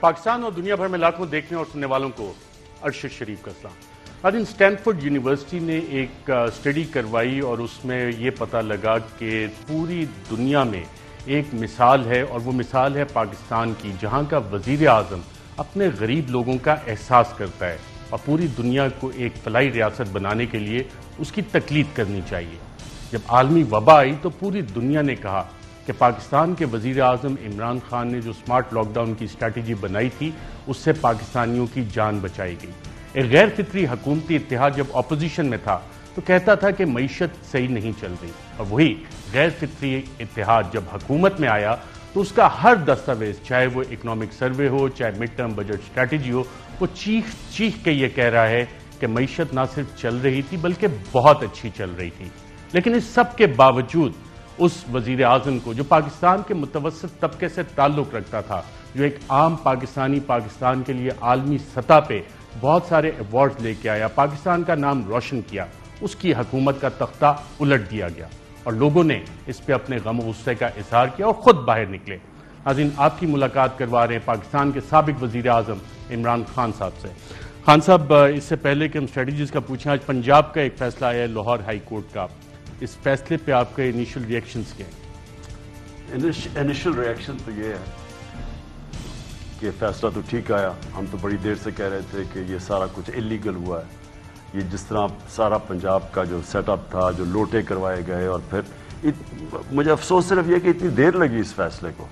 پاکستان اور دنیا بھر میں لاکھوں دیکھنے اور سننے والوں کو عرش شریف کا سلام۔ آج اسٹینفورڈ یونیورسٹی نے ایک اسٹڈی کروائی اور اس میں یہ پتہ لگا کہ پوری دنیا میں ایک مثال ہے اور وہ مثال ہے پاکستان کی، جہاں کا وزیر اعظم اپنے غریب لوگوں کا احساس کرتا ہے اور پوری دنیا کو ایک فلاحی ریاست بنانے کے لیے اس کی تقلید کرنی چاہیے۔ جب عالمی وبا آئی تو پوری دنیا نے کہا کہ پاکستان کے وزیر اعظم عمران خان نے جو سمارٹ لاک ڈاؤن کی اسٹریٹجی بنائی تھی اس سے پاکستانیوں کی جان بچائی گئی۔ ایک غیر فطری حکومتی اتحاد جب اپوزیشن میں تھا تو کہتا تھا کہ معیشت صحیح نہیں چل رہی، اور وہی غیر فطری اتحاد جب حکومت میں آیا تو اس کا ہر دستاویز، چاہے وہ اکنامک سروے ہو، چاہے مڈ ٹرم بجٹ اسٹریٹجی ہو، وہ چیخ چیخ کے یہ کہہ رہا ہے کہ معیشت نہ صرف چل رہی تھی بلکہ بہت اچھی چل رہی تھی۔ لیکن اس سب کے باوجود اس وزیر اعظم کو، جو پاکستان کے متوسط طبقے سے تعلق رکھتا تھا، جو ایک عام پاکستانی پاکستان کے لیے عالمی سطح پہ بہت سارے ایوارڈز لے کے آیا، پاکستان کا نام روشن کیا، اس کی حکومت کا تختہ الٹ دیا گیا اور لوگوں نے اس پہ اپنے غم و غصے کا اظہار کیا اور خود باہر نکلے۔ ناظرین، آپ کی ملاقات کروا رہے ہیں پاکستان کے سابق وزیر اعظم عمران خان صاحب سے۔ خان صاحب، اس سے پہلے کہ ہم اسٹریٹجیز کا پوچھیں، آج پنجاب کا ایک فیصلہ آیا ہے لاہور ہائی کورٹ کا، اس فیصلے پہ آپ کے انیشل ریئیکشنز کیا ہیں؟ انیشل ریئیکشن تو یہ ہے کہ فیصلہ تو ٹھیک آیا۔ ہم تو بڑی دیر سے کہہ رہے تھے کہ یہ سارا کچھ اللیگل ہوا ہے، یہ جس طرح سارا پنجاب کا جو سیٹ اپ تھا، جو لوٹے کروائے گئے، اور پھر مجھے افسوس صرف یہ کہ اتنی دیر لگی اس فیصلے کو،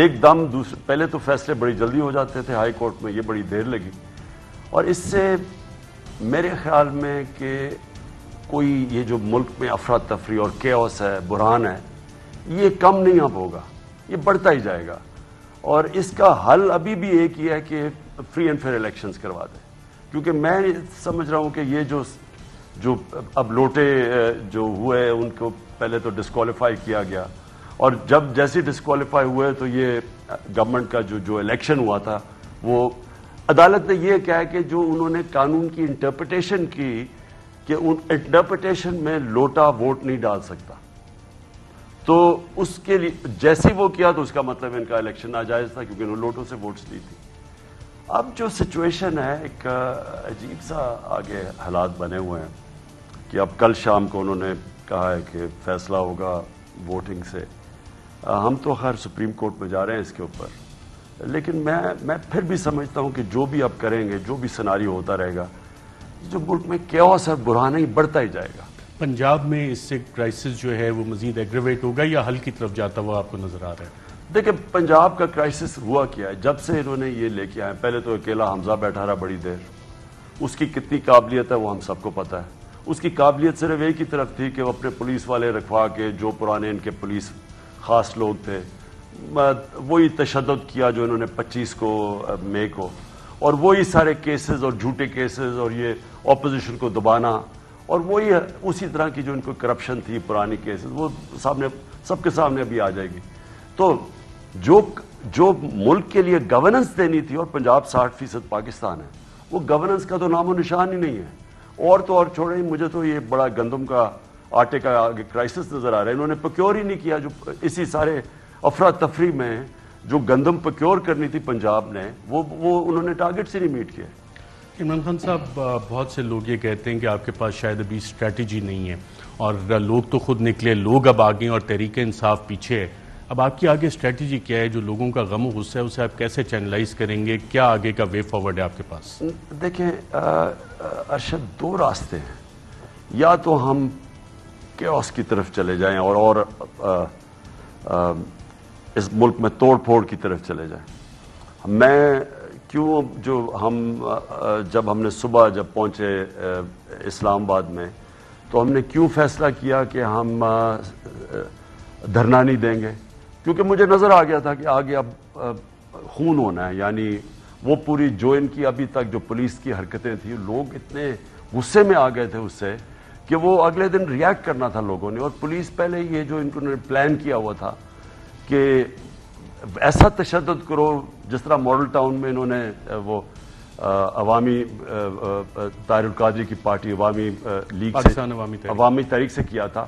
ایک دم پہلے تو فیصلے بڑی جلدی ہو جاتے تھے ہائی کورٹ میں، یہ بڑی دیر لگی، اور اس سے میرے خیال میں کہ کوئی یہ جو ملک میں افراتفری اور کیوس ہے، بحران ہے، یہ کم نہیں اب ہوگا، یہ بڑھتا ہی جائے گا، اور اس کا حل ابھی بھی ایک ہی ہے کہ فری اینڈ فیئر الیکشنز کروا دیں، کیونکہ میں سمجھ رہا ہوں کہ یہ جو اب لوٹے جو ہوئے ان کو پہلے تو ڈسکوالیفائی کیا گیا، اور جب جیسے ڈسکوالیفائی ہوئے تو یہ گورنمنٹ کا جو الیکشن ہوا تھا، وہ عدالت نے یہ کہا کہ جو انہوں نے قانون کی انٹرپریٹیشن کی کہ ان انٹرپریٹیشن میں لوٹا ووٹ نہیں ڈال سکتا، تو اس کے لیے جیسے وہ کیا تو اس کا مطلب ان کا الیکشن ناجائز تھا، کیونکہ انہوں نے لوٹوں سے ووٹس لی تھی۔ اب جو سچویشن ہے، ایک عجیب سا آگے حالات بنے ہوئے ہیں کہ اب کل شام کو انہوں نے کہا ہے کہ فیصلہ ہوگا ووٹنگ سے۔ ہم تو خیر سپریم کورٹ میں جا رہے ہیں اس کے اوپر، لیکن میں پھر بھی سمجھتا ہوں کہ جو بھی اب کریں گے، جو بھی سیناریو ہوتا رہے گا، جو ملک میں کیوس اور بحران ہی بڑھتا ہی جائے گا۔ پنجاب میں اس سے کرائسس جو ہے وہ مزید ایگریویٹ ہوگا یا حل کی طرف جاتا ہوا آپ کو نظر آ رہا ہے؟ دیکھیں، پنجاب کا کرائسس ہوا کیا ہے، جب سے انہوں نے یہ لے کے آئے، پہلے تو اکیلا حمزہ بیٹھا رہا بڑی دیر، اس کی کتنی قابلیت ہے وہ ہم سب کو پتہ ہے، اس کی قابلیت صرف ایک ہی طرف تھی کہ وہ اپنے پولیس والے رکھوا کے، جو پرانے ان کے پولیس خاص لوگ تھے، وہی تشدد کیا جو انہوں نے 25 کو مئی کو، اور وہی سارے کیسز اور جھوٹے کیسز اور یہ اپوزیشن کو دبانا، اور وہی اسی طرح کی جو ان کو کرپشن تھی پرانی کیسز، وہ سامنے سب کے سامنے ابھی آ جائے گی۔ تو جو ملک کے لیے گورننس دینی تھی، اور پنجاب 60% پاکستان ہے، وہ گورننس کا تو نام و نشان ہی نہیں ہے، اور تو اور چھوڑیں، مجھے تو یہ بڑا گندم کا آٹے کا آگے کرائسس نظر آ رہا ہے۔ انہوں نے پروکیور ہی نہیں کیا، جو اسی سارے افراتفری میں جو گندم پروکیور کرنی تھی پنجاب نے، وہ انہوں نے ٹارگٹ سے نہیں میٹ کیا۔ عمران خان صاحب، بہت سے لوگ یہ کہتے ہیں کہ آپ کے پاس شاید ابھی اسٹریٹجی نہیں ہے، اور لوگ تو خود نکلے، لوگ اب آگے اور تحریک انصاف پیچھے ہے، اب آپ کی آگے اسٹریٹجی کیا ہے؟ جو لوگوں کا غم و غصہ ہے اسے آپ کیسے چینلائز کریں گے؟ کیا آگے کا وے فارورڈ ہے آپ کے پاس؟ دیکھیں ارشد، دو راستے ہیں، یا تو ہم کیوس کی طرف چلے جائیں اور اس ملک میں توڑ پھوڑ کی طرف چلے جائیں۔ میں کیوں جب ہم نے صبح جب پہنچے اسلام آباد میں تو ہم نے کیوں فیصلہ کیا کہ ہم دھرنا نہیں دیں گے؟ کیونکہ مجھے نظر آ گیا تھا کہ آگے اب خون ہونا ہے، یعنی وہ پوری جو ان کی ابھی تک جو پولیس کی حرکتیں تھیں، لوگ اتنے غصے میں آ گئے تھے اس سے کہ وہ اگلے دن ریاکٹ کرنا تھا لوگوں نے، اور پولیس پہلے یہ جو انہوں نے پلان کیا ہوا تھا کہ ایسا تشدد کرو جس طرح ماڈل ٹاؤن میں انہوں نے وہ عوامی طاہر القادری کی پارٹی عوامی لیگ سے عوامی تحریک سے کیا تھا،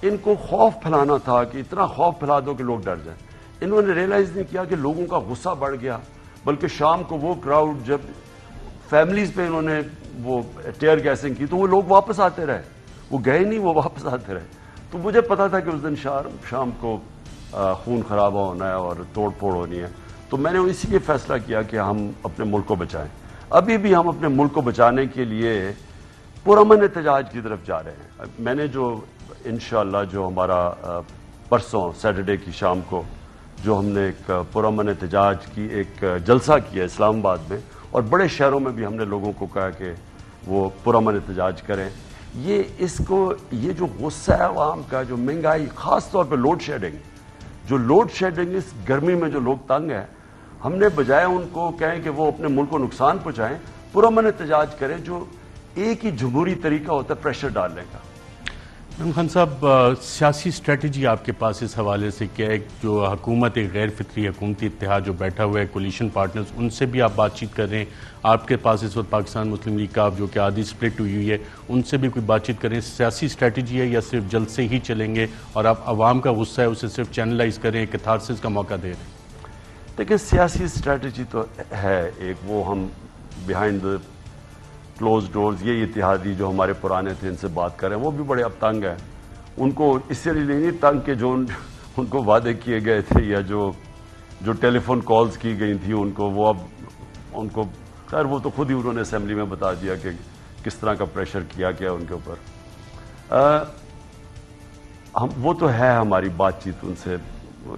ان کو خوف پھیلانا تھا کہ اتنا خوف پھیلا دو کہ لوگ ڈر جائیں۔ انہوں نے ریئلائز نہیں کیا کہ لوگوں کا غصہ بڑھ گیا، بلکہ شام کو وہ کراؤڈ جب فیملیز پہ انہوں نے وہ ٹیئر گیسنگ کی تو وہ لوگ واپس آتے رہے, وہ گئے نہیں, وہ واپس آتے رہے. تو مجھے پتا تھا کہ اس دن شام کو خون خرابہ ہونا ہے اور توڑ پھوڑ ہونی ہے, تو میں نے اسی لیے فیصلہ کیا کہ ہم اپنے ملک کو بچائیں. ابھی بھی ہم اپنے ملک کو بچانے کے لیے پرامن احتجاج کی طرف جا رہے ہیں. میں نے جو انشاءاللہ جو ہمارا پرسوں سیٹرڈے کی شام کو جو ہم نے ایک پرامن احتجاج کی ایک جلسہ کیا اسلام آباد میں, اور بڑے شہروں میں بھی ہم نے لوگوں کو کہا کہ وہ پرامن احتجاج کریں. یہ جو غصہ ہے عوام کا, جو مہنگائی, خاص طور پہ لوڈ شیڈنگ اس گرمی میں جو لوگ تنگ ہیں, ہم نے بجائے ان کو کہیں کہ وہ اپنے ملک کو نقصان پہنچائیں, پرامن احتجاج کریں, جو ایک ہی جمہوری طریقہ ہوتا ہے پریشر ڈالنے کا. عمران خان صاحب, سیاسی اسٹریٹجی آپ کے پاس اس حوالے سے کیا ہے؟ جو حکومت ایک غیر فطری حکومتی اتحاد جو بیٹھا ہوا ہے, کولیشن پارٹنرز, ان سے بھی آپ بات چیت کر رہے ہیں؟ آپ کے پاس اس وقت پاکستان مسلم لیگ کا جو کہ آدھی سپلٹ ہوئی ہے, ان سے بھی کوئی بات چیت کریں؟ سیاسی اسٹریٹجی ہے یا صرف جلسے ہی چلیں گے اور آپ عوام کا غصہ ہے اسے صرف چینلائز کریں, کیتھارسس کا موقع دے رہے ہیں؟ دیکھیں, سیاسی اسٹریٹجی تو ہے ایک, وہ ہم بیہائنڈ دا کلوز ڈورز یہ اتحادی جو ہمارے پرانے تھے ان سے بات کریں, وہ بھی بڑے اب تنگ ہیں. ان کو اس سے نہیں تنگ کہ جو ان کو وعدے کیے گئے تھے یا جو ٹیلی فون کالز کی گئی تھیں ان کو, وہ اب ان کو خیر وہ تو خود ہی انہوں نے اسمبلی میں بتا دیا کہ کس طرح کا پریشر کیا گیا ان کے اوپر. وہ تو ہے ہماری بات چیت ان سے,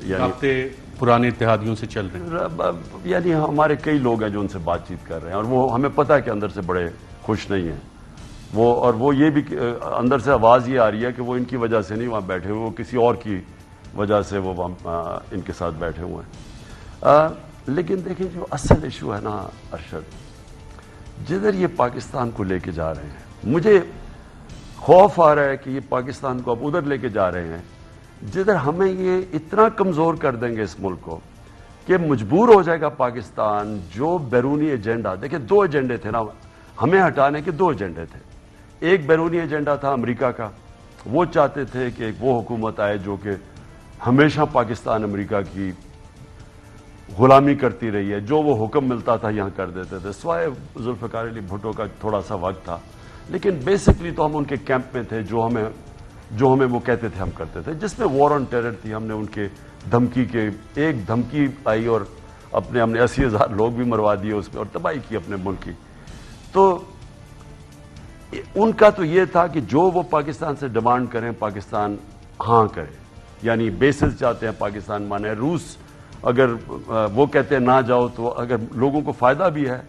یعنی پرانے اتحادیوں سے چل رہے ہیں, یعنی ہمارے کئی لوگ ہیں جو ان سے بات چیت کر رہے ہیں, اور وہ ہمیں پتہ ہے کہ اندر سے بڑے خوش نہیں ہیں وہ, اور وہ یہ بھی اندر سے آواز یہ آ رہی ہے کہ وہ ان کی وجہ سے نہیں وہاں بیٹھے ہوئے, وہ کسی اور کی وجہ سے وہ ان کے ساتھ بیٹھے ہوئے ہیں. لیکن دیکھیں, جو اصل ایشو ہے نا ارشد, جدھر یہ پاکستان کو لے کے جا رہے ہیں, مجھے خوف آ رہا ہے کہ یہ پاکستان کو اب ادھر لے کے جا رہے ہیں جدھر ہمیں یہ اتنا کمزور کر دیں گے اس ملک کو کہ مجبور ہو جائے گا پاکستان جو بیرونی ایجنڈا, دیکھیں 2 ایجنڈے تھے نا ہمیں ہٹانے کے, 2 ایجنڈے تھے. ایک بیرونی ایجنڈا تھا امریکہ کا, وہ چاہتے تھے کہ ایک وہ حکومت آئے جو کہ ہمیشہ پاکستان امریکہ کی غلامی کرتی رہی ہے, جو وہ حکم ملتا تھا یہاں کر دیتے تھے, سوائے ذوالفقار علی بھٹو کا تھوڑا سا وقت تھا. لیکن بیسکلی تو ہم ان کے کیمپ میں تھے, جو ہمیں وہ کہتے تھے ہم کرتے تھے, جس میں وار آن ٹیرر تھی. ہم نے ان کے دھمکی کے ایک دھمکی آئی اور ہم نے 80,000 لوگ بھی مروا دیے اس میں اور تباہی کی اپنے ملک کی. تو ان کا تو یہ تھا کہ جو وہ پاکستان سے ڈیمانڈ کریں پاکستان ہاں کرے, یعنی بیسز چاہتے ہیں پاکستان مانے. روس اگر وہ کہتے ہیں نہ جاؤ تو اگر لوگوں کو فائدہ بھی ہے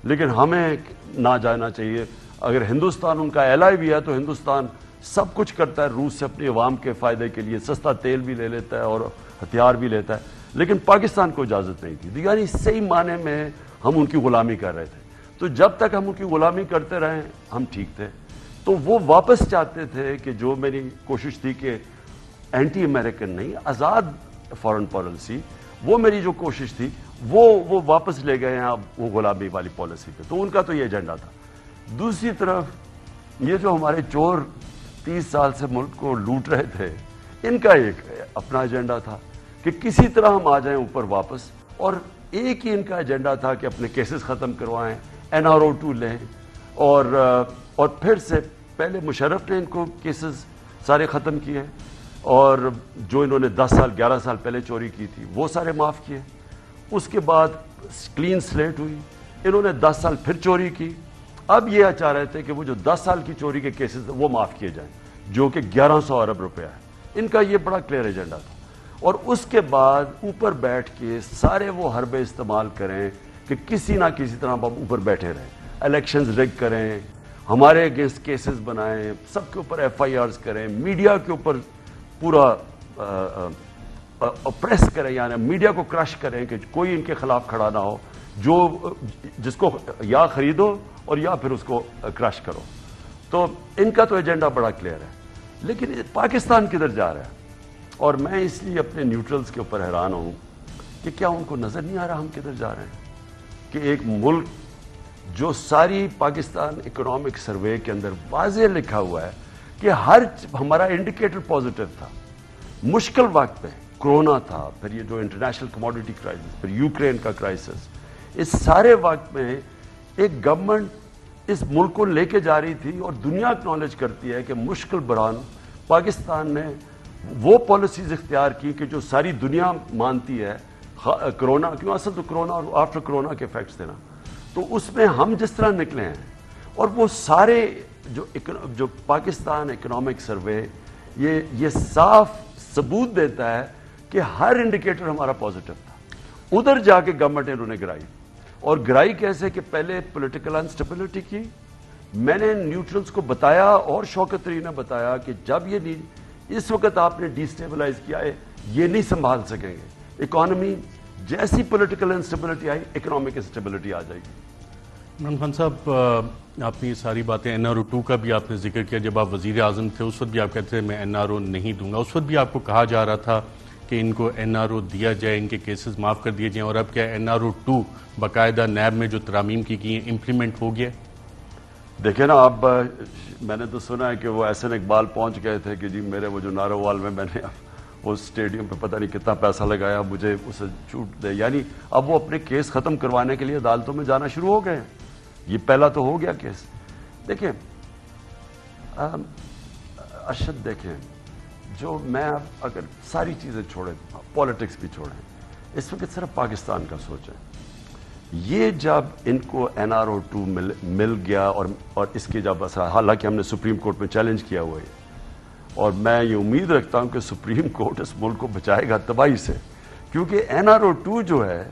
لیکن ہمیں نہ جانا چاہیے. اگر ہندوستان ان کا ایلائی بھی ہے تو ہندوستان سب کچھ کرتا ہے روس سے اپنے عوام کے فائدے کے لیے, سستا تیل بھی لے لیتا ہے اور ہتھیار بھی لیتا ہے, لیکن پاکستان کو اجازت نہیں تھی. یعنی صحیح معنی میں ہم ان کی غلامی کر رہے تھے. تو جب تک ہم ان کی غلامی کرتے رہے ہم ٹھیک تھے. تو وہ واپس چاہتے تھے کہ جو میری کوشش تھی کہ اینٹی امریکن نہیں, آزاد فارن پالیسی, وہ میری جو کوشش تھی وہ واپس لے گئے ہیں اب وہ غلامی والی پالیسی پہ. تو ان کا تو یہ ایجنڈا تھا. دوسری طرف یہ جو ہمارے چور 30 سال سے ملک کو لوٹ رہے تھے, ان کا ایک اپنا ایجنڈا تھا کہ کسی طرح ہم آ جائیں اوپر واپس, اور ایک ہی ان کا ایجنڈا تھا کہ اپنے کیسز ختم کروائیں, NRO2 لیں, اور پھر سے پہلے مشرف نے ان کو کیسز سارے ختم کیے, اور جو انہوں نے 10 سال 11 سال پہلے چوری کی تھی وہ سارے معاف کیے. اس کے بعد کلین سلیٹ ہوئی, انہوں نے 10 سال پھر چوری کی. اب یہ چاہ رہے تھے کہ وہ جو 10 سال کی چوری کے کیسز وہ معاف کیے جائیں, جو کہ 1100 ارب روپیہ ہے. ان کا یہ بڑا کلیئر ایجنڈا تھا. اور اس کے بعد اوپر بیٹھ کے سارے وہ حربے استعمال کریں کہ کسی نہ کسی طرح ہم اوپر بیٹھے رہیں, الیکشنز ریگ کریں, ہمارے اگینسٹ کیسز بنائیں, سب کے اوپر FIRs کریں, میڈیا کے اوپر پورا پریس کریں, یعنی میڈیا کو کرش کریں کہ کوئی ان کے خلاف کھڑا نہ ہو, جس کو یا خریدو اور یا پھر اس کو کرش کرو. تو ان کا تو ایجنڈا بڑا کلیئر ہے. لیکن پاکستان کدھر جا رہا ہے, اور میں اس لیے اپنے نیوٹرلز کے اوپر حیران ہوں کہ کیا ان کو نظر نہیں آ رہا ہم کدھر جا رہے ہیں, کہ ایک ملک جو ساری پاکستان اکنامک سروے کے اندر واضح لکھا ہوا ہے کہ ہمارا انڈیکیٹر پازیٹیو تھا. مشکل وقت پہ کرونا تھا, پھر یہ جو انٹرنیشنل کموڈیٹی کرائسس, پھر یوکرین کا کرائسس, اس سارے وقت میں ایک گورنمنٹ اس ملک کو لے کے جا رہی تھی اور دنیا اکنالج کرتی ہے کہ مشکل بران پاکستان نے وہ پالیسیز اختیار کی کہ جو ساری دنیا مانتی ہے. کرونا کیوں اصل تو کرونا اور آفٹر کرونا کے ایفیکٹس تھے نا, تو اس میں ہم جس طرح نکلے ہیں اور وہ سارے جو پاکستان اکنامک سروے یہ صاف ثبوت دیتا ہے کہ ہر انڈیکیٹر ہمارا پازیٹیو تھا. ادھر جا کے گورنمنٹ نے انہوں نے گرائی, اور گرائی کیسے کہ پہلے پولیٹیکل انسٹیبلٹی کی. میں نے نیوٹرلز کو بتایا اور شوکت طری نے بتایا کہ جب یہ اس وقت آپ نے ڈی سٹیبلائز کیا ہے, یہ نہیں سنبھال سکیں گے اکانومی. جیسی پولیٹیکل انسٹیبلٹی آئی اکنامک انسٹیبلٹی آ جائے گی. عمران خان صاحب, آپ نے یہ ساری باتیں NRO2 کا بھی آپ نے ذکر کیا. جب آپ وزیر اعظم تھے اس وقت بھی آپ کہتے تھے میں NRO نہیں دوں گا. اس وقت بھی آپ کو کہا جا رہا تھا کہ ان کو NRO دیا جائے, ان کے کیسز معاف کر دیے جائیں, اور اب کیا NRO2 باقاعدہ نیب میں جو ترامیم کی گئی ہیں امپلیمنٹ ہو گیا؟ دیکھیں نا, اب میں نے تو سنا ہے کہ وہ احسن اقبال پہنچ گئے تھے کہ جی میرے وہ جو نارووال میں نے وہ اسٹیڈیم پہ پتہ نہیں کتنا پیسہ لگایا, مجھے اسے چھوٹ دے. یعنی اب وہ اپنے کیس ختم کروانے کے لیے عدالتوں میں جانا شروع ہو گئے ہیں. یہ پہلا تو ہو گیا کیس. دیکھیں ارشد, دیکھیں جو میں اگر ساری چیزیں چھوڑیں, پالیٹکس بھی چھوڑیں, اس وقت صرف پاکستان کا سوچیں. یہ جب ان کو NRO2 مل گیا اور اس کے جب حالانکہ ہم نے سپریم کورٹ میں چیلنج کیا ہوا ہے, اور میں یہ امید رکھتا ہوں کہ سپریم کورٹ اس ملک کو بچائے گا تباہی سے, کیونکہ NRO2 جو ہے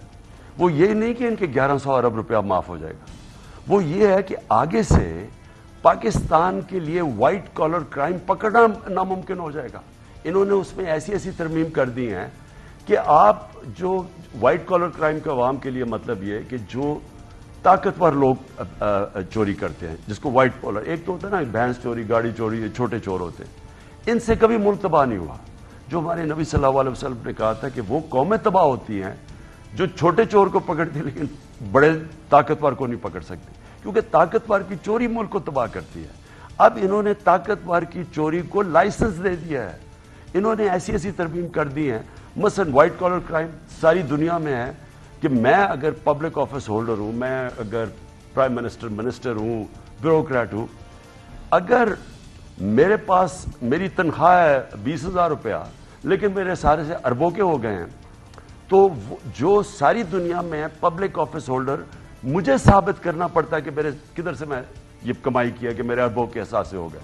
وہ یہ نہیں کہ ان کے 1100 ارب روپیہ معاف ہو جائے گا. وہ یہ ہے کہ آگے سے پاکستان کے لیے وائٹ کالر کرائم پکڑنا ناممکن ہو جائے گا. انہوں نے اس میں ایسی ترمیم کر دی ہیں کہ آپ جو وائٹ کالر کرائم کے عوام کے لیے مطلب یہ ہے کہ جو طاقتور لوگ چوری کرتے ہیں, جس کو وائٹ کالر, ایک تو ہوتا ہے نا بھینس چوری, گاڑی چوری, یہ چھوٹے چور ہوتے ہیں, ان سے کبھی ملک تباہ نہیں ہوا. جو ہمارے نبی صلی اللہ علیہ وسلم نے کہا تھا کہ وہ قومیں تباہ ہوتی ہیں جو چھوٹے چور کو پکڑتی ہیں لیکن بڑے طاقتور کو نہیں پکڑ سکتی, کیونکہ طاقتور کی چوری ملک کو تباہ کرتی ہے. اب انہوں نے طاقتور کی چوری کو لائسنس دے دیا ہے. انہوں نے ایسی ترمیم کر دی ہیں. مثلا وائٹ کالر کرائم ساری دنیا میں ہے کہ میں اگر پبلک آفس ہولڈر ہوں, میں اگر پرائم منسٹر ہوں, بیوروکریٹ ہوں, اگر میرے پاس میری تنخواہ ہے 20,000 روپیہ لیکن میرے سارے سے اربوں کے ہو گئے ہیں, تو جو ساری دنیا میں ہے پبلک آفس ہولڈر, مجھے ثابت کرنا پڑتا ہے کہ میرے کدھر سے میں یہ کمائی کیا کہ میرے اربوں کے احساس سے ہو گئے.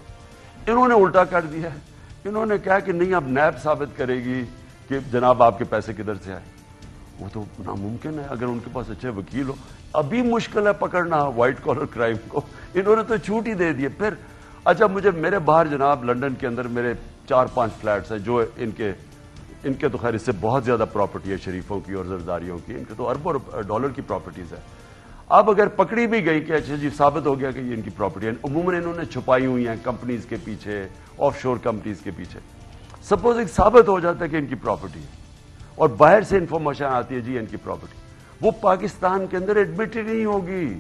انہوں نے الٹا کر دیا. انہوں نے کہا کہ نہیں, اب نیب ثابت کرے گی کہ جناب آپ کے پیسے کدھر سے آئے. وہ تو ناممکن ہے اگر ان کے پاس اچھے وکیل ہو. ابھی مشکل ہے پکڑنا وائٹ کالر کرائم کو, انہوں نے تو چھوٹ ہی دے دی. پھر اچھا, مجھے میرے باہر جناب لنڈن کے اندر میرے 4-5 فلیٹس ہیں جو ان کے تو خیر اس سے بہت زیادہ پراپرٹی ہے شریفوں کی اور زرداریوں کی, ان کے تو اربوں ڈالر کی پراپرٹیز ہے. اب اگر پکڑی بھی گئی کہ اچھا جی ثابت ہو گیا کہ یہ ان کی پراپرٹی ہے, عموماً انہوں نے چھپائی ہوئی ہیں کمپنیز کے پیچھے, آف شور کمپنیز کے پیچھے. سپوز ایک ثابت ہو جاتا ہے کہ ان کی پراپرٹی ہے اور باہر سے انفارمیشن آتی ہے جی ان کی پراپرٹی, وہ پاکستان کے اندر ایڈمٹ ہی نہیں ہوگی.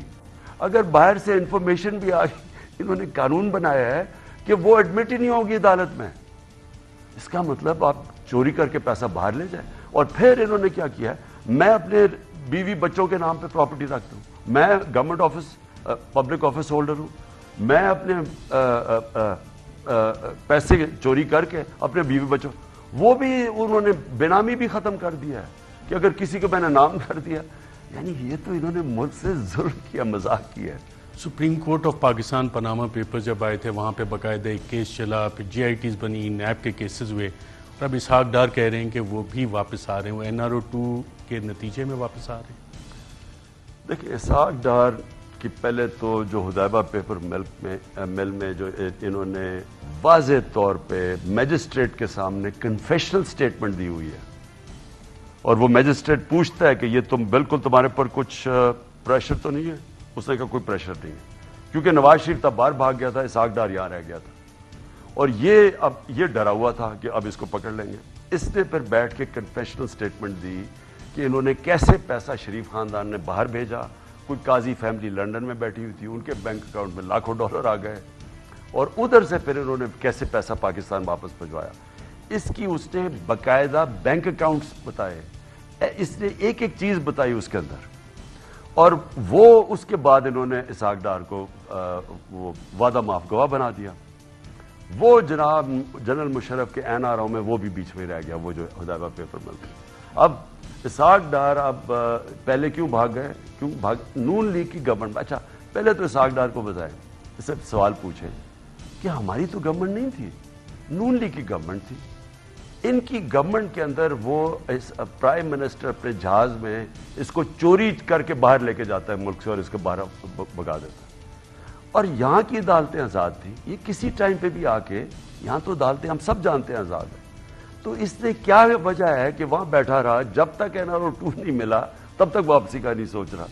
اگر باہر سے انفارمیشن بھی آ گئی, انہوں نے قانون بنایا ہے کہ وہ ایڈمٹ ہی نہیں ہوگی عدالت میں. اس کا مطلب آپ چوری کر کے پیسہ باہر لے جائیں. اور پھر انہوں نے کیا کیا ہے, میں اپنے بیوی بچوں کے نام پہ پراپرٹی رکھتا ہوں, میں government office public office holder ہوں, میں اپنے پیسے چوری کر کے اپنے بیوی بچوں, وہ بھی انہوں نے بینامی بھی ختم کر دیا ہے کہ اگر کسی کو میں نے نام کر دیا. یعنی یہ تو انہوں نے ملک سے ظلم کیا, مذاق کیا ہے. Supreme court of Pakistan Panama paper جب آئے تھے وہاں پہ باقاعدہ ایک کیس چلا, پھر GITs بنی, نیب کے کیسز ہوئے, اور اب اسحاق ڈار کہہ رہے ہیں کہ وہ بھی واپس آ رہے ہیں, وہ NRO2 کے نتیجے میں واپس آ رہے ہیں. دیکھیں اسحاق ڈار کی پہلے تو جو حدیبہ پیپر مل میں جو انہوں نے واضح طور پہ میجسٹریٹ کے سامنے کنفیشنل سٹیٹمنٹ دی ہوئی ہے, اور وہ میجسٹریٹ پوچھتا ہے کہ یہ تم بالکل تمہارے پر کچھ پریشر تو نہیں ہے. اس نے کہا کوئی پریشر نہیں ہے, کیونکہ نواز شریف تب باہر بھاگ گیا تھا, اسحاق ڈار یہاں رہ گیا تھا, اور یہ ڈرا ہوا تھا کہ اب اس کو پکڑ لیں گے. اس نے پھر بیٹھ کے کنفیشنل سٹیٹمنٹ دی کہ انہوں نے کیسے پیسہ شریف خاندان نے باہر بھیجا. کوئی قاضی فیملی لنڈن میں بیٹھی ہوئی تھی, ان کے بینک اکاؤنٹ میں لاکھوں ڈالر آ گئے, اور ادھر سے پھر انہوں نے کیسے پیسہ پاکستان واپس بھجوایا. اس کی اس نے باقاعدہ بینک اکاؤنٹس بتائے, اس نے ایک چیز بتائی اس کے اندر, اور وہ اس کے بعد انہوں نے اسحاق ڈار کو وہ وعدہ معاف گواہ بنا دیا. وہ جناب جنرل مشرف کے این آر او میں وہ بھی بیچ میں رہ گیا, وہ جو حدیبیہ پیپر مل گئے. اب اسحاق ڈار اب پہلے کیوں بھاگ گئے, نون لیگ کی گورنمنٹ. اچھا پہلے تو اسحاق ڈار کو بتائیں, اس سے سوال پوچھیں کہ ہماری تو گورنمنٹ نہیں تھی, نون لیگ کی گورنمنٹ تھی. ان کی گورنمنٹ کے اندر وہ پرائم منسٹر اپنے جہاز میں اس کو چوری کر کے باہر لے کے جاتا ہے ملک سے اور اس کو باہر بھگا دیتا ہے. اور یہاں کی عدالتیں آزاد تھیں. یہ کسی ٹائم پہ بھی آ کے, یہاں تو عدالتیں ہم سب جانتے ہیں آزاد ہیں, تو اس نے کیا وجہ ہے کہ وہاں بیٹھا رہا جب تک NRO2 نہیں ملا تب تک واپسی کا نہیں سوچ رہا.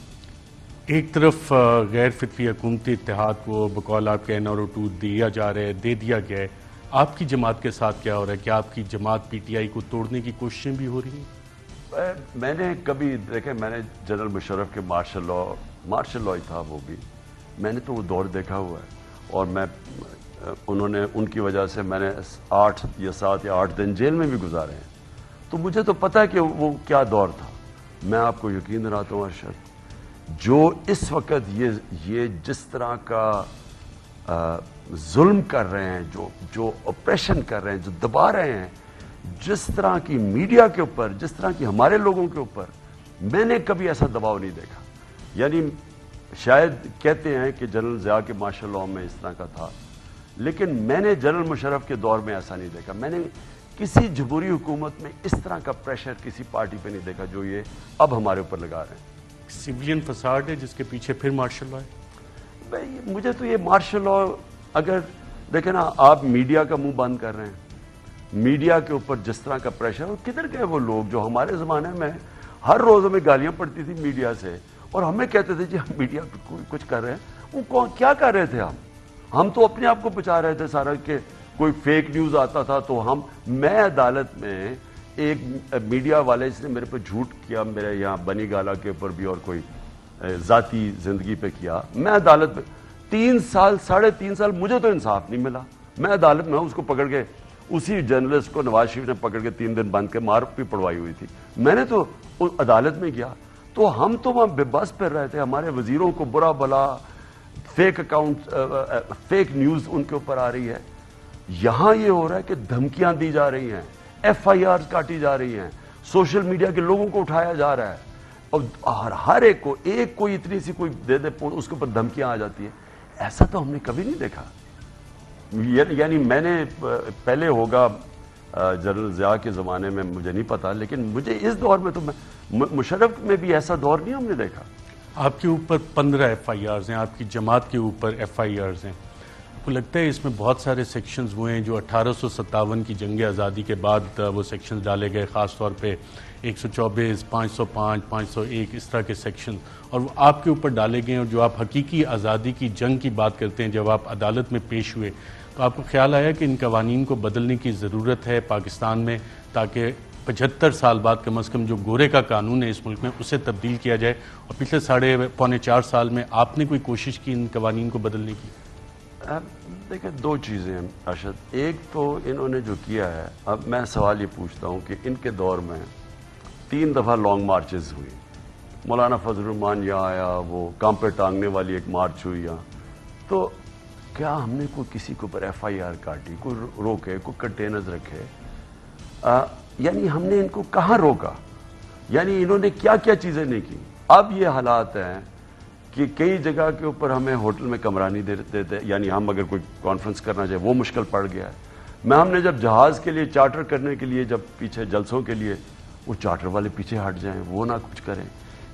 ایک طرف غیر فطری حکومتی اتحاد کو بقول آپ کے NRO2 دیا جا رہا ہے, دے دیا گیا ہے. آپ کی جماعت کے ساتھ کیا ہو رہا ہے؟ کیا آپ کی جماعت PTI کو توڑنے کی کوششیں بھی ہو رہی ہیں؟ میں نے کبھی دیکھیں, میں نے جنرل مشرف کے مارشل لا ہی تھا, وہ بھی میں نے تو وہ دور دیکھا ہوا ہے. اور انہوں نے ان کی وجہ سے میں نے 8 یا 7 یا 8 دن جیل میں بھی گزارے ہیں, تو مجھے تو پتہ ہے کہ وہ کیا دور تھا. میں آپ کو یقین دلاتا ہوں ارشد, جو اس وقت یہ جس طرح کا ظلم کر رہے ہیں, جو اپریشن کر رہے ہیں, جو دبا رہے ہیں, جس طرح کی میڈیا کے اوپر, جس طرح کی ہمارے لوگوں کے اوپر, میں نے کبھی ایسا دباؤ نہیں دیکھا. یعنی شاید کہتے ہیں کہ جنرل ضیاء کے مارشل لاء میں اس طرح کا تھا, لیکن میں نے جنرل مشرف کے دور میں ایسا نہیں دیکھا. میں نے کسی جمہوری حکومت میں اس طرح کا پریشر کسی پارٹی پہ نہیں دیکھا جو یہ اب ہمارے اوپر لگا رہے ہیں. سویلین فساد ہے جس کے پیچھے پھر مارشل لا ہے. مجھے تو یہ مارشل لا, اگر دیکھیں نا, آپ میڈیا کا منہ بند کر رہے ہیں, میڈیا کے اوپر جس طرح کا پریشر, کدھر گئے وہ لوگ جو ہمارے زمانے میں ہر روز ہمیں گالیاں پڑتی تھی میڈیا سے, اور ہمیں کہتے تھے جی ہم میڈیا پہ کچھ کر رہے ہیں. وہ کیا کر رہے تھے ہم تو اپنے آپ کو بچا رہے تھے سارا, کہ کوئی فیک نیوز آتا تھا تو میں عدالت میں ایک میڈیا والے جس نے میرے پہ جھوٹ کیا, میرے یہاں بنی گالا کے اوپر بھی اور کوئی ذاتی زندگی پہ کیا, میں عدالت میں 3 سال 3.5 سال مجھے تو انصاف نہیں ملا. میں عدالت میں اس کو پکڑ کے, اسی جرنلسٹ کو نواز شریف نے پکڑ کے 3 دن بند کے مار بھی پڑوائی ہوئی تھی. میں نے تو عدالت میں گیا, تو ہم تو وہاں بے بس پھر رہے تھے. ہمارے وزیروں کو برا بلا فیک اکاؤنٹ, فیک نیوز ان کے اوپر آ رہی ہے. یہاں یہ ہو رہا ہے کہ دھمکیاں دی جا رہی ہیں, FIRs کاٹی جا رہی ہیں, سوشل میڈیا کے لوگوں کو اٹھایا جا رہا ہے, اور ہر ایک کو کوئی اتنی سی کوئی دے دے اس کے اوپر دھمکیاں آ جاتی ہیں. ایسا تو ہم نے کبھی نہیں دیکھا. یعنی میں نے پہلے ہوگا جنرل ضیاء کے زمانے میں, مجھے نہیں پتا, لیکن مجھے اس دور میں تو مشرف میں بھی ایسا دور نہیں ہم نے دیکھا. آپ کے اوپر 15 FIRs ہیں, آپ کی جماعت کے اوپر FIRs ہیں. آپ کو لگتا ہے اس میں بہت سارے سیکشنز ہوئے ہیں جو 1857 کی جنگ آزادی کے بعد وہ سیکشنز ڈالے گئے, خاص طور پہ 124, 505, 501 اس طرح کے سیکشن, اور وہ آپ کے اوپر ڈالے گئے ہیں. اور جو آپ حقیقی آزادی کی جنگ کی بات کرتے ہیں, جب آپ عدالت میں پیش ہوئے تو آپ کو خیال آیا کہ ان قوانین کو بدلنے کی ضرورت ہے پاکستان میں, تاکہ 75 سال بعد کم از کم جو گورے کا قانون ہے اس ملک میں اسے تبدیل کیا جائے؟ اور پچھلے 3.25 سال میں آپ نے کوئی کوشش کی ان قوانین کو بدلنے کی؟ دیکھیں 2 چیزیں ہیں ارشد. ایک تو انہوں نے جو کیا ہے, اب میں سوال یہ پوچھتا ہوں کہ ان کے دور میں 3 دفعہ لانگ مارچز ہوئی. مولانا فضل الرحمان یہاں آیا, وہ کام پہ ٹانگنے والی ایک مارچ ہوئی یہاں, تو کیا ہم نے کوئی کسی کے اوپر FIR کاٹی, کوئی روکے, کوئی کنٹینرز رکھے؟ یعنی ہم نے ان کو کہاں روکا؟ یعنی انہوں نے کیا کیا چیزیں نہیں کی. اب یہ حالات ہیں کہ کئی جگہ کے اوپر ہمیں ہوٹل میں کمرہ نہیں دیتے, یعنی ہم اگر کوئی کانفرنس کرنا چاہے وہ مشکل پڑ گیا ہے. ہم نے جب جہاز کے لیے چارٹر کرنے کے لیے, جب پیچھے جلسوں کے لیے, وہ چارٹر والے پیچھے ہٹ جائیں, وہ نہ کچھ کریں.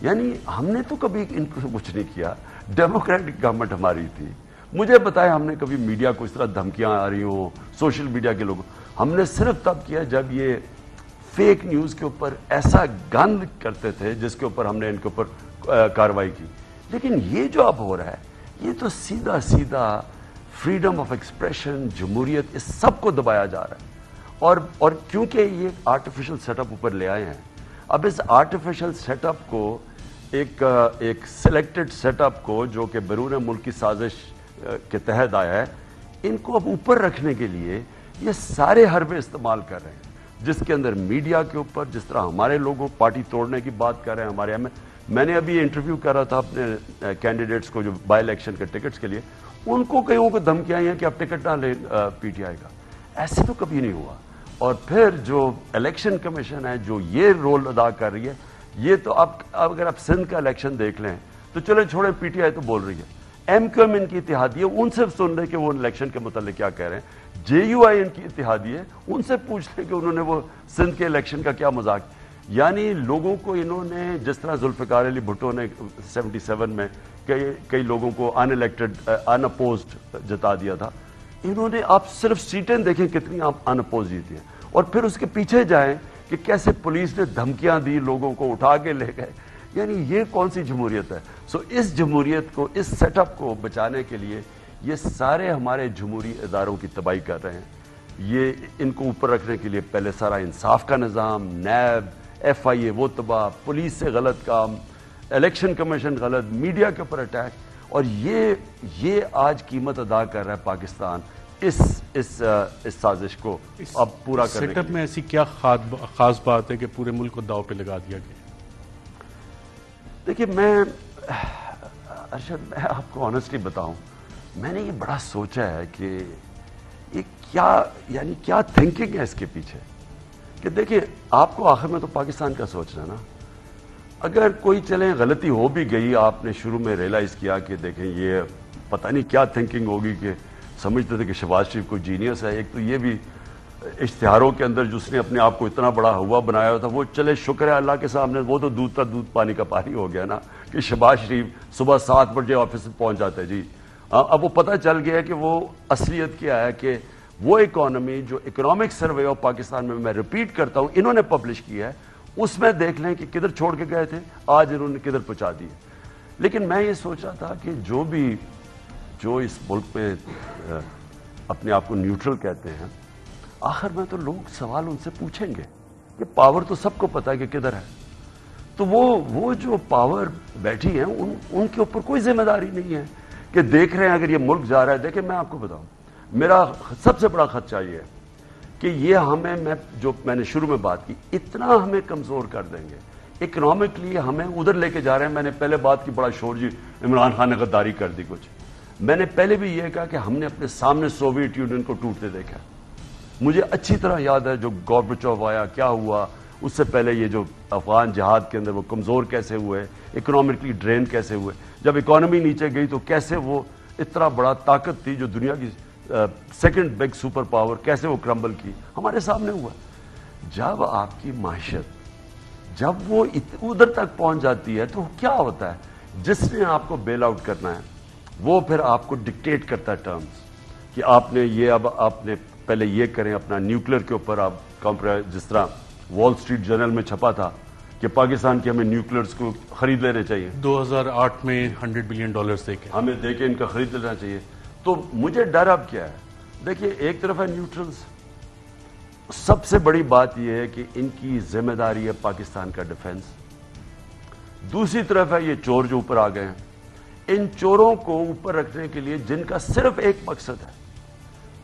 یعنی ہم نے تو کبھی ان کو کچھ نہیں کیا. ڈیموکریٹک گورنمنٹ ہماری تھی. مجھے بتائیں ہم نے کبھی میڈیا کو اس طرح دھمکیاں آ رہی ہوں, سوشل میڈیا کے لوگوں, ہم نے صرف تب کیا جب یہ فیک نیوز کے اوپر ایسا گند کرتے تھے جس کے اوپر ہم نے ان کے اوپر کارروائی کی. لیکن یہ جو اب ہو رہا ہے, یہ تو سیدھا فریڈم آف ایکسپریشن, جمہوریت, اس سب کو دبایا جا رہا ہے. اور کیونکہ یہ آرٹیفیشل سیٹ اپ اوپر لے آئے ہیں, اب اس آرٹیفیشل سیٹ اپ کو ایک سلیکٹڈ سیٹ اپ کو جو کہ بیرون ملک کی سازش کے تحت آیا ہے, ان کو اب اوپر رکھنے کے لیے یہ سارے حربے استعمال کر رہے ہیں, جس کے اندر میڈیا کے اوپر, جس طرح ہمارے لوگوں پارٹی توڑنے کی بات کر رہے ہیں, ہمارے میں نے ابھی انٹرویو کر رہا تھا اپنے کینڈیڈیٹس کو جو بائی الیکشن کے ٹکٹس کے لیے، ان کو کئیوں کو دھمکیاں ہیں کہ آپ ٹکٹ نہ لیں پی ٹی آئی کا. ایسے تو کبھی نہیں ہوا. اور پھر جو الیکشن کمیشن ہے جو یہ رول ادا کر رہی ہے، یہ تو اب اگر آپ سندھ کا الیکشن دیکھ لیں تو چلیں چھوڑیں، پی ٹی آئی تو بول رہی ہے، ایم کیو ایم ان کی اتحادی ہے، ان سے سن رہے کہ وہ الیکشن کے متعلق کیا کہہ رہے ہیں. جے یو آئی ان کی اتحادی ہے، ان سے پوچھ لیں کہ انہوں نے وہ سندھ کے الیکشن کا کیا مذاق. یعنی لوگوں کو انہوں نے جس طرح ذوالفقار علی بھٹو نے 77 میں کئی لوگوں کو ان الیکٹڈ ان اپوزڈ جتا دیا تھا، انہوں نے آپ صرف سیٹیں دیکھیں کتنی آپ ان اپوز جیتی ہیں. اور پھر اس کے پیچھے جائیں کہ کیسے پولیس نے دھمکیاں دی، لوگوں کو اٹھا کے لے گئے. یعنی یہ کون سی جمہوریت ہے؟ سو اس جمہوریت کو، اس سیٹ اپ کو بچانے کے لیے یہ سارے ہمارے جمہوری اداروں کی تباہی کر رہے ہیں. یہ ان کو اوپر رکھنے کے لیے پہلے سارا انصاف کا نظام، نیب، ایف آئی اے وہ تباہ، پولیس سے غلط کام، الیکشن کمیشن غلط، میڈیا کے اوپر اٹیک. اور یہ آج قیمت ادا کر رہا ہے پاکستان اس سازش کو اب پورا کرنے سیٹ اپ میں ایسی کیا خاص بات ہے کہ پورے ملک کو داؤ پہ لگا دیا گیا؟ دیکھیے ارشد، میں آپ کو آنیسٹلی بتاؤں، میں نے یہ بڑا سوچا ہے کہ یہ کیا تھنکنگ ہے اس کے پیچھے. کہ دیکھیں آپ کو آخر میں تو پاکستان کا سوچنا ہے نا. اگر کوئی چلیں غلطی ہو بھی گئی، آپ نے شروع میں ریئلائز کیا کہ دیکھیں یہ پتہ نہیں کیا تھنکنگ ہوگی کہ سمجھتے تھے کہ شہباز شریف کوئی جینیس ہے. ایک تو یہ بھی اشتہاروں کے اندر جس نے اپنے آپ کو اتنا بڑا ہوا بنایا ہوا تھا، وہ چلے شکر ہے اللہ کے سامنے، وہ تو دودھ کا دودھ پانی کا پانی ہو گیا نا کہ شہباز شریف صبح 7 بجے آفس میں پہنچ جاتے. جی اب وہ پتہ چل گیا کہ وہ اصلیت کیا ہے، کہ وہ اکانومی جو اکنامک سروے آف پاکستان میں رپیٹ کرتا ہوں انہوں نے پبلش کیا ہے، اس میں دیکھ لیں کہ کدھر چھوڑ کے گئے تھے، آج انہوں نے کدھر پہنچا دی. لیکن میں یہ سوچ رہا تھا کہ جو اس ملک میں اپنے آپ کو نیوٹرل کہتے ہیں، آخر میں تو لوگ سوال ان سے پوچھیں گے کہ پاور تو سب کو پتا ہے کہ کدھر ہے. تو وہ جو پاور بیٹھی ہیں ان کے اوپر کوئی ذمہ داری نہیں ہے کہ دیکھ رہے ہیں اگر یہ ملک جا رہا ہے. دیکھیں میں آپ کو بتاؤں، میرا سب سے بڑا خدشہ یہ ہے کہ یہ میں نے شروع میں بات کی، اتنا ہمیں کمزور کر دیں گے اکنامکلی، ہمیں ادھر لے کے جا رہے ہیں. میں نے پہلے بات کی بڑا شور، جی عمران خان نے غداری کر دی کچھ. میں نے پہلے بھی یہ کہا کہ ہم نے اپنے سامنے سوویت یونین کو ٹوٹتے دیکھا. مجھے اچھی طرح یاد ہے جو گورباچوف آیا کیا ہوا، اس سے پہلے یہ جو افغان جہاد کے اندر وہ کمزور کیسے ہوئے، اکنامکلی ڈرین کیسے ہوئے، جب اکانومی نیچے گئی تو کیسے وہ اتنا بڑا طاقت تھی جو دنیا کی سیکنڈ بگ سپر پاور، کیسے وہ کرمبل کی، ہمارے سامنے ہوا. جب آپ کی معیشت جب وہ ادھر تک پہنچ جاتی ہے تو کیا ہوتا ہے؟ جس نے آپ کو بیل آؤٹ کرنا ہے وہ پھر آپ کو ڈکٹیٹ کرتا ہے ٹرمز کہ آپ نے یہ، اب آپ نے پہلے یہ کریں، اپنا نیوکلیر کے اوپر آپ جس طرح وال سٹریٹ جرنل میں چھپا تھا کہ پاکستان کے ہمیں نیوکلئرز کو خرید لینے چاہیے 2008 میں $100 بلین دے کے ہمیں دے کے ان کا خرید لینا چاہیے. تو مجھے ڈر اب کیا ہے؟ دیکھیے ایک طرف ہے نیوٹرلز، سب سے بڑی بات یہ ہے کہ ان کی ذمہ داری ہے پاکستان کا ڈیفنس. دوسری طرف ہے یہ چور جو اوپر آ گئے ہیں. ان چوروں کو اوپر رکھنے کے لیے جن کا صرف ایک مقصد ہے،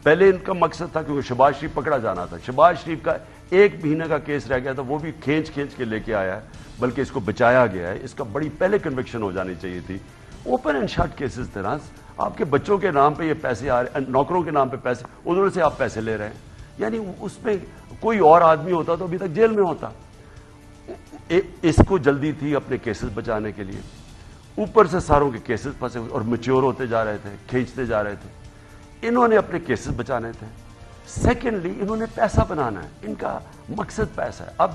پہلے ان کا مقصد تھا کہ شہباز شریف پکڑا جانا تھا. شہباز شریف کا 1 مہینے کا کیس رہ گیا تھا، وہ بھی کھینچ کے لے کے آیا ہے، بلکہ اس کو بچایا گیا ہے. اس کا بڑی پہلے کنوکشن ہو جانی چاہیے تھی. اوپن اینڈ شٹ کیسز تھے نا. آپ کے بچوں کے نام پہ یہ پیسے آ رہے ہیں، نوکروں کے نام پہ پیسے، ادھر سے آپ پیسے لے رہے ہیں. یعنی اس میں کوئی اور آدمی ہوتا تو ابھی تک جیل میں ہوتا. اس کو جلدی تھی اپنے کیسز بچانے کے لیے، اوپر سے ساروں کے کیسز پھنسے اور میچور ہوتے جا رہے تھے، کھینچتے جا رہے تھے. انہوں نے اپنے کیسز بچانے تھے. سیکنڈلی انہوں نے پیسہ بنانا ہے، ان کا مقصد پیسہ ہے. اب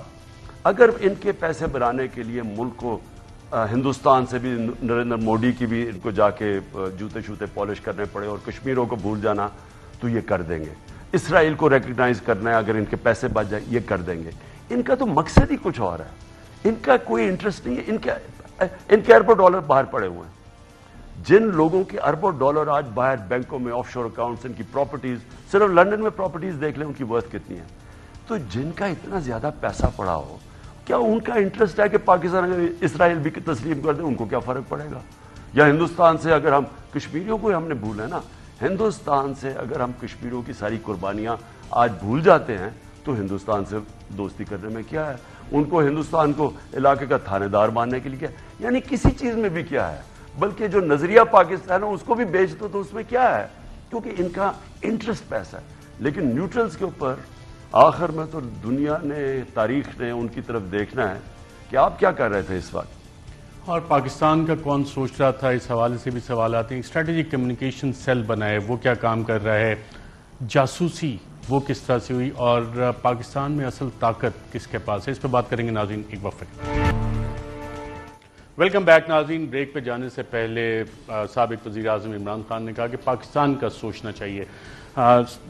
اگر ان کے پیسے بنانے کے لیے ملک کو ہندوستان سے بھی نریندر مودی کی بھی ان کو جا کے جوتے شوتے پالش کرنے پڑے اور کشمیروں کو بھول جانا تو یہ کر دیں گے. اسرائیل کو ریکگنائز کرنا ہے، اگر ان کے پیسے بچ جائیں یہ کر دیں گے. ان کا تو مقصد ہی کچھ اور ہے. ان کا کوئی انٹرسٹ نہیں ہے. ان کے اربوں ڈالر باہر پڑے ہوئے ہیں. جن لوگوں کے اربوں ڈالر آج باہر بینکوں میں، آف شور اکاؤنٹس، ان کی پراپرٹیز، صرف لندن میں پراپرٹیز دیکھ لیں ان کی ورتھ کتنی ہے. تو جن کا اتنا زیادہ پیسہ پڑا ہو، کیا ان کا انٹرسٹ ہے کہ پاکستان اگر اسرائیل بھی تسلیم کر دیں ان کو کیا فرق پڑے گا؟ یا ہندوستان سے اگر ہم کشمیریوں کو ہم نے بھولا ہے نا، ہندوستان سے اگر ہم کشمیریوں کی ساری قربانیاں آج بھول جاتے ہیں تو ہندوستان سے دوستی کرنے میں کیا ہے؟ ان کو ہندوستان کو علاقے کا تھانے دار ماننے کے لیے کیا ہے؟ یعنی کسی چیز میں بھی کیا ہے؟ بلکہ جو نظریہ پاکستان ہے اس کو بھی بیچ دو تو اس میں کیا ہے؟ کیونکہ ان کا انٹرسٹ پیسہ ہے. لیکن نیوٹرلز کے اوپر آخر میں تو دنیا نے، تاریخ نے ان کی طرف دیکھنا ہے کہ آپ کیا کر رہے تھے اس وقت. اور پاکستان کا کون سوچ رہا تھا، اس حوالے سے بھی سوال آتے ہیں. اسٹریٹجک کمیونیکیشن سیل بنا ہے، وہ کیا کام کر رہا ہے؟ جاسوسی وہ کس طرح سے ہوئی، اور پاکستان میں اصل طاقت کس کے پاس ہے؟ اس پہ بات کریں گے ناظرین ایک وقفے. ویلکم بیک ناظرین. بریک پہ جانے سے پہلے سابق وزیر اعظم عمران خان نے کہا کہ پاکستان کا سوچنا چاہیے.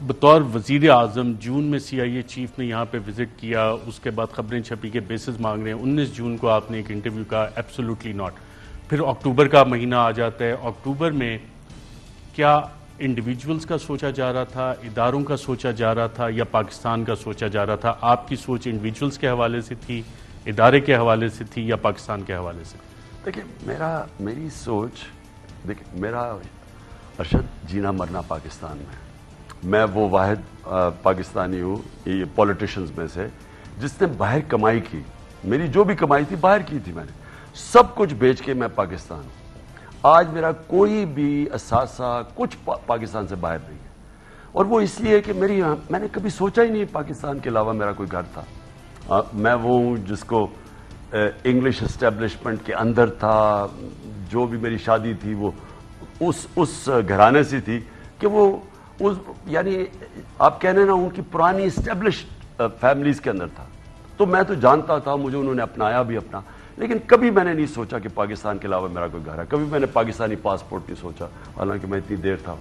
بطور وزیر اعظم جون میں CIA چیف نے یہاں پہ وزٹ کیا، اس کے بعد خبریں چھپی کہ بیسز مانگ رہے ہیں. 19 جون کو آپ نے ایک انٹرویو کہا ایبسولوٹلی ناٹ. پھر اکتوبر کا مہینہ آ جاتا ہے. اکتوبر میں کیا انڈیویجولز کا سوچا جا رہا تھا، اداروں کا سوچا جا رہا تھا، یا پاکستان کا سوچا جا رہا تھا؟ آپ کی سوچ انڈیویجولز کے حوالے سے تھی، ادارے کے حوالے سے تھی، یا پاکستان کے حوالے سے؟ دیکھیں میری سوچ، دیکھیں میرا ارشد جینا مرنا پاکستان میں وہ واحد پاکستانی ہوں یہ پولیٹیشنز میں سے جس نے باہر کمائی کی. میری جو بھی کمائی تھی باہر کی تھی، میں نے سب کچھ بیچ کے میں پاکستان ہوں. آج میرا کوئی بھی اثاثہ کچھ پاکستان سے باہر نہیں ہے، اور وہ اس لیے کہ میں نے کبھی سوچا ہی نہیں پاکستان کے علاوہ میرا کوئی گھر تھا. میں وہ ہوں جس کو انگلش اسٹیبلشمنٹ کے اندر تھا. جو بھی میری شادی تھی وہ اس گھرانے سے تھی کہ وہ یعنی آپ کہنے نا ان کی پرانی اسٹیبلشڈ فیملیز کے اندر تھا. تو میں تو جانتا تھا، مجھے انہوں نے اپنایا بھی اپنا. لیکن کبھی میں نے نہیں سوچا کہ پاکستان کے علاوہ میرا کوئی گھر ہے. کبھی میں نے پاکستانی پاسپورٹ نہیں سوچا، حالانکہ میں اتنی دیر تھا.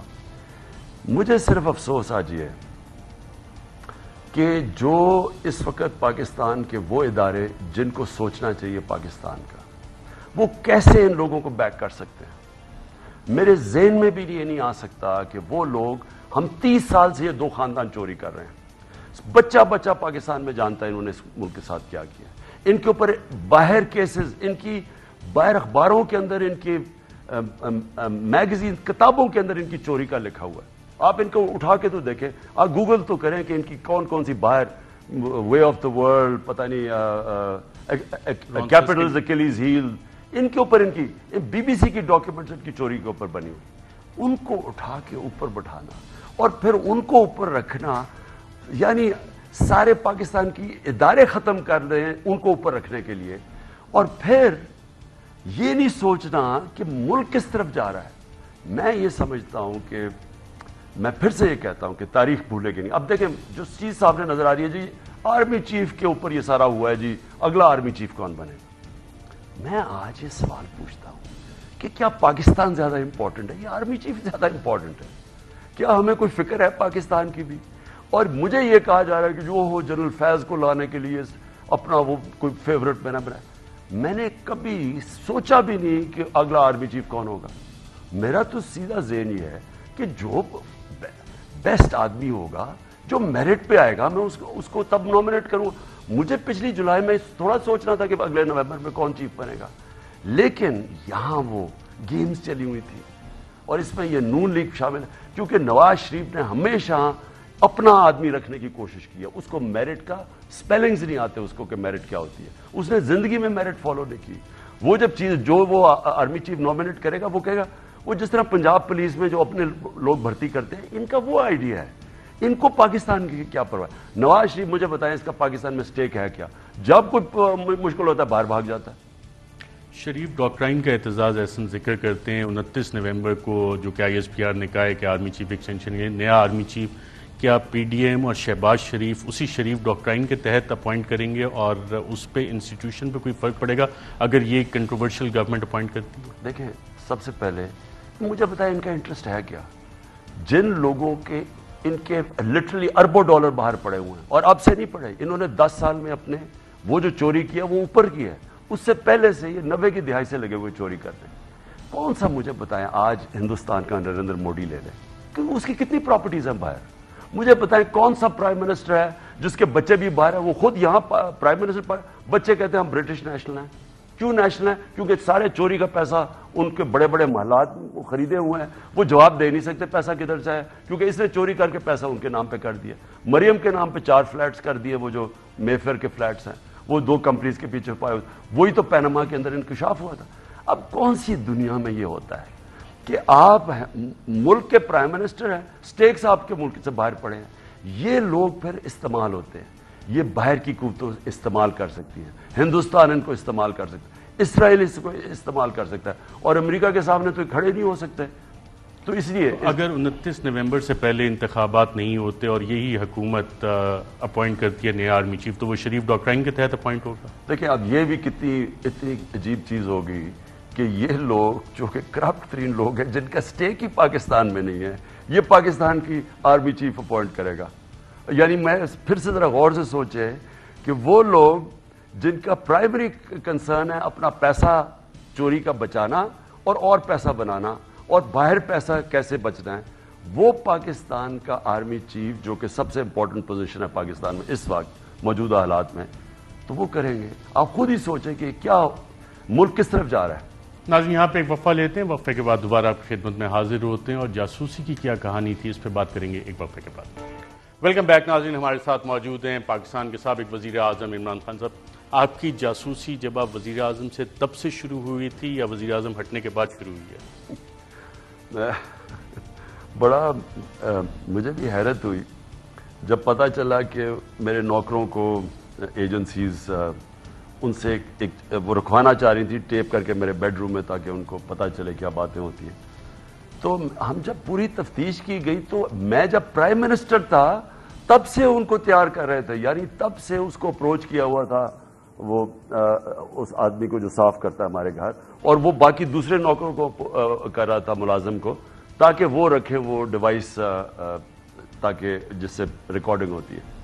مجھے صرف افسوس آج یہ ہے کہ جو اس وقت پاکستان کے وہ ادارے جن کو سوچنا چاہیے پاکستان کا، وہ کیسے ان لوگوں کو بیک کر سکتے ہیں. میرے ذہن میں بھی یہ نہیں آ سکتا کہ وہ لوگ، ہم 30 سال سے یہ 2 خاندان چوری کر رہے ہیں. بچہ پاکستان میں جانتا ہے انہوں نے اس ملک کے ساتھ کیا کیا. ان کے اوپر باہر کیسز، ان کی باہر اخباروں کے اندر، ان کی میگزین کتابوں کے اندر ان کی چوری کا لکھا ہوا ہے. آپ ان کو اٹھا کے تو دیکھیں، آپ گوگل تو کریں کہ ان کی کون سی باہر وے آف دا ورلڈ، پتہ نہیں کیپٹلز اکیلیز ہیل، ان کے اوپر ان کی BBC کی ڈاکیومنٹس ان کی چوری کے اوپر بنی ہوئی. ان کو اٹھا کے اوپر بٹھانا اور پھر ان کو اوپر رکھنا، یعنی سارے پاکستان کی ادارے ختم کر رہے ہیں ان کو اوپر رکھنے کے لیے. اور پھر یہ نہیں سوچنا کہ ملک کس طرف جا رہا ہے. میں یہ سمجھتا ہوں کہ میں پھر سے یہ کہتا ہوں کہ تاریخ بھولے گی نہیں. اب دیکھیں جو چیز سامنے نظر آ رہی ہے جی، آرمی چیف کے اوپر یہ سارا ہوا ہے جی، اگلا آرمی چیف کون بنے گا. میں آج یہ سوال پوچھتا ہوں کہ کیا پاکستان زیادہ امپورٹنٹ ہے یا آرمی چیف زیادہ امپورٹنٹ ہے؟ کیا ہمیں کوئی فکر ہے پاکستان کی بھی؟ اور مجھے یہ کہا جا رہا ہے کہ جو ہو جنرل فیض کو لانے کے لیے اپنا وہ کوئی فیورٹ بنا. میں نے کبھی سوچا بھی نہیں کہ اگلا آرمی چیف کون ہوگا. میرا تو سیدھا ذہن یہ ہے کہ جو بیسٹ آدمی ہوگا، جو میرٹ پہ آئے گا، میں اس کو تب نومینیٹ کروں. مجھے پچھلی جولائی میں تھوڑا سوچنا تھا کہ اگلے نومبر میں کون چیف بنے گا، لیکن یہاں وہ گیمز چلی ہوئی تھی. اور اس میں یہ نون لیگ شامل ہے، کیونکہ نواز شریف نے ہمیشہ اپنا آدمی رکھنے کی کوشش کی ہے. اس کو میرٹ کا سپیلنگز نہیں آتے اس کو کہ میرٹ کیا ہوتی ہے. اس نے زندگی میں میرٹ فالو نہیں کی. وہ جب چیز جو وہ آرمی چیف نومینیٹ کرے گا وہ کہے گا، وہ جس طرح پنجاب پولیس میں جو اپنے لوگ بھرتی کرتے ہیں، ان کا وہ آئیڈیا ہے. ان کو پاکستان کی کیا پرواہ ہے؟ نواز شریف مجھے بتائیں اس کا پاکستان میں سٹیک ہے کیا؟ جب کوئی مشکل ہوتا ہے باہر بھاگ جاتا ہے. شریف ڈاکٹرائن کا اعتزاز احسن ذکر کرتے ہیں. 29 نومبر کو جو کہ ISPR نے کہا ہے کہ آرمی چیف ایکسٹینشن ہے، نیا آرمی چیف کیا PDM اور شہباز شریف اسی شریف ڈاکٹرائن کے تحت اپوائنٹ کریں گے، اور اس پہ انسٹیٹیوشن پہ کوئی فرق پڑے گا اگر یہ کنٹروورشل گورنمنٹ اپوائنٹ کرتی ہے؟ دیکھیں، سب سے پہلے مجھے بتائیں ان کا انٹرسٹ ہے کیا؟ جن لوگوں کے ان کے لٹرلی اربوں ڈالر باہر پڑے ہوئے ہیں، اور اب سے نہیں پڑے، انہوں نے 10 سال میں اپنے وہ جو چوری کیا وہ اوپر کی ہے. اس سے پہلے سے یہ 90 کی دہائی سے لگے ہوئے چوری کرتے ہیں. کون سا مجھے بتائیں آج ہندوستان کا نریندر مودی لے لیں کہ اس کی کتنی پراپرٹیز ہیں باہر. مجھے بتائیں کون سا پرائم منسٹر ہے جس کے بچے بھی باہر ہیں، وہ خود یہاں پرائم منسٹر بچے کہتے ہیں ہم برٹش نیشنل ہیں. کیوں نیشنل ہیں؟ کیونکہ سارے چوری کا پیسہ ان کے بڑے بڑے محلات خریدے ہوئے ہیں، وہ جواب دے نہیں سکتے پیسہ کدھر سے ہے، کیونکہ اس نے چوری کر کے پیسہ ان کے نام پہ کر دیا۔ مریم کے نام پہ 4 فلیٹس کر دیے، وہ جو مے فیئر کے فلیٹس ہیں، وہ 2 کمپنیز کے پیچھے پائے، وہی تو پینما کے اندر انکشاف ہوا تھا۔ اب کون سی دنیا میں یہ ہوتا ہے کہ آپ ملک کے پرائم منسٹر ہیں، سٹیکس آپ کے ملک سے باہر پڑے ہیں، یہ لوگ پھر استعمال ہوتے ہیں، یہ باہر کی قوتوں استعمال کر سکتی ہیں، ہندوستان ان کو استعمال کر سکتا ہے، اسرائیل اس کو استعمال کر سکتا ہے، اور امریکہ کے سامنے تو کھڑے نہیں ہو سکتے۔ تو اس لیے اگر 29 نومبر سے پہلے انتخابات نہیں ہوتے اور یہی حکومت اپوائنٹ کرتی ہے نیا آرمی چیف، تو وہ شریف ڈاکٹرائن کے تحت اپوائنٹ ہوگا؟ دیکھیں اب یہ بھی اتنی عجیب چیز ہوگی کہ یہ لوگ جو کہ کرپٹ ترین لوگ ہیں، جن کا سٹیک ہی پاکستان میں نہیں ہے، یہ پاکستان کی آرمی چیف اپوائنٹ کرے گا۔ یعنی میں پھر سے ذرا غور سے سوچے کہ وہ لوگ جن کا پرائمری کنسرن ہے اپنا پیسہ چوری کا بچانا اور پیسہ بنانا اور باہر پیسہ کیسے بچنا ہے، وہ پاکستان کا آرمی چیف جو کہ سب سے امپورٹنٹ پوزیشن ہے پاکستان میں اس وقت موجودہ حالات میں، تو وہ کریں گے۔ آپ خود ہی سوچیں کہ کیا ملک کس طرف جا رہا ہے۔ ناظرین یہاں پہ ایک وقفہ لیتے ہیں، وقفے کے بعد دوبارہ آپ کی خدمت میں حاضر ہوتے ہیں اور جاسوسی کی کیا کہانی تھی اس پہ بات کریں گے ایک وقفے کے بعد۔ ویلکم بیک ناظرین، ہمارے ساتھ موجود ہیں پاکستان کے سابق وزیر اعظم عمران خان صاحب۔ آپ کی جاسوسی جب آپ وزیر اعظم سے تب سے شروع ہوئی تھی یا وزیر اعظم ہٹنے کے بعد شروع ہوئی ہے؟ بڑا مجھے بھی حیرت ہوئی جب پتہ چلا کہ میرے نوکروں کو ایجنسیز ان سے وہ رکھوانا چاہ رہی تھی ٹیپ کر کے میرے بیڈ روم میں، تاکہ ان کو پتہ چلے کیا باتیں ہوتی ہیں۔ تو ہم جب پوری تفتیش کی گئی تو میں جب پرائم منسٹر تھا تب سے ان کو تیار کر رہے تھے، یعنی تب سے اس کو اپروچ کیا ہوا تھا وہ اس آدمی کو جو صاف کرتا ہے ہمارے گھر، اور وہ باقی دوسرے نوکروں کو کر رہا تھا، ملازم کو، تاکہ وہ رکھیں وہ ڈیوائس تاکہ جس سے ریکارڈنگ ہوتی ہے۔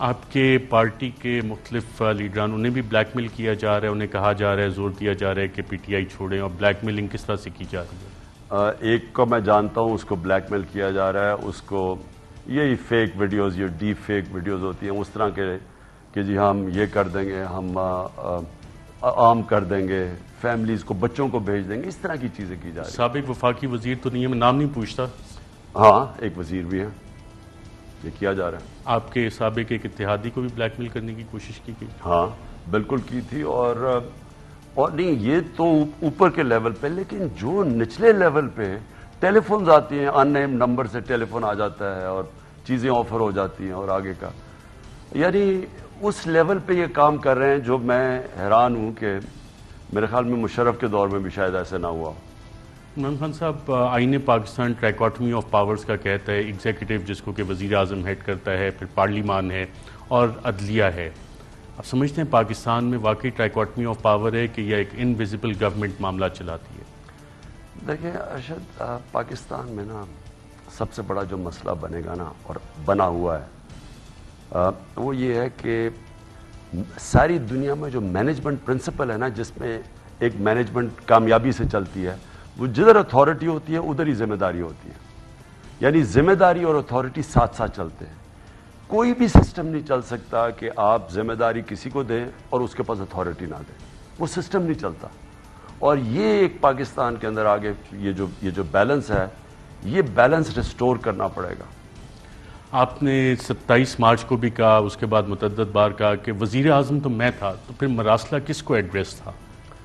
آپ کے پارٹی کے مختلف لیڈران انہیں بھی بلیک میل کیا جا رہا ہے، انہیں کہا جا رہا ہے، زور دیا جا رہا ہے کہ پی ٹی آئی چھوڑیں، اور بلیک میلنگ کس طرح سے کی جا رہی ہے؟ ایک کو میں جانتا ہوں، اس کو بلیک میل کیا جا رہا ہے، اس کو یہی فیک ویڈیوز، یہ ڈیپ فیک ویڈیوز ہوتی ہیں اس طرح کے کہ جی ہم یہ کر دیں گے، ہم عام کر دیں گے، فیملیز کو، بچوں کو بھیج دیں گے، اس طرح کی چیزیں کی جا رہی ہیں۔ سابق وفاقی وزیر تو نہیں ہے، میں نام نہیں پوچھتا۔ ہاں ایک وزیر بھی ہے، یہ کیا جا رہا ہے۔ آپ کے سابق ایک اتحادی کو بھی بلیک میل کرنے کی کوشش کی گئی؟ ہاں بالکل کی تھی، اور نہیں یہ تو اوپر کے لیول پہ، لیکن جو نچلے لیول پہ ٹیلی فونز آتی ہیں، ان نیم نمبر سے ٹیلی فون آ جاتا ہے اور چیزیں آفر ہو جاتی ہیں اور آگے کا، یعنی اس لیول پہ یہ کام کر رہے ہیں جو میں حیران ہوں کہ میرے خیال میں مشرف کے دور میں بھی شاید ایسے نہ ہوا۔ عمران خان صاحب، آئین پاکستان ٹرائکاٹمی آف پاورز کا کہتا ہے، ایگزیکٹو جس کو کہ وزیر اعظم ہیڈ کرتا ہے، پھر پارلیمان ہے اور عدلیہ ہے۔ آپ سمجھتے ہیں پاکستان میں واقعی ٹرائکاٹمی آف پاور ہے کہ یہ ایک انویزیبل گورنمنٹ معاملہ چلاتی ہے؟ دیکھیں ارشد، پاکستان میں نا سب سے بڑا جو مسئلہ بنے گا نا، اور بنا ہوا ہے، وہ یہ ہے کہ ساری دنیا میں جو مینجمنٹ پرنسپل ہے نا، جس میں ایک مینجمنٹ کامیابی سے چلتی ہے، وہ جدھر اتھارٹی ہوتی ہے ادھر ہی ذمہ داری ہوتی ہے، یعنی ذمہ داری اور اتھارٹی ساتھ ساتھ چلتے ہیں۔ کوئی بھی سسٹم نہیں چل سکتا کہ آپ ذمہ داری کسی کو دیں اور اس کے پاس اتھارٹی نہ دیں، وہ سسٹم نہیں چلتا۔ اور یہ ایک پاکستان کے اندر آگے یہ جو بیلنس ہے، یہ بیلنس ریسٹور کرنا پڑے گا۔ آپ نے 27 مارچ کو بھی کہا، اس کے بعد متعدد بار کہا کہ وزیر اعظم تو میں تھا، تو پھر مراسلہ کس کو ایڈریس تھا؟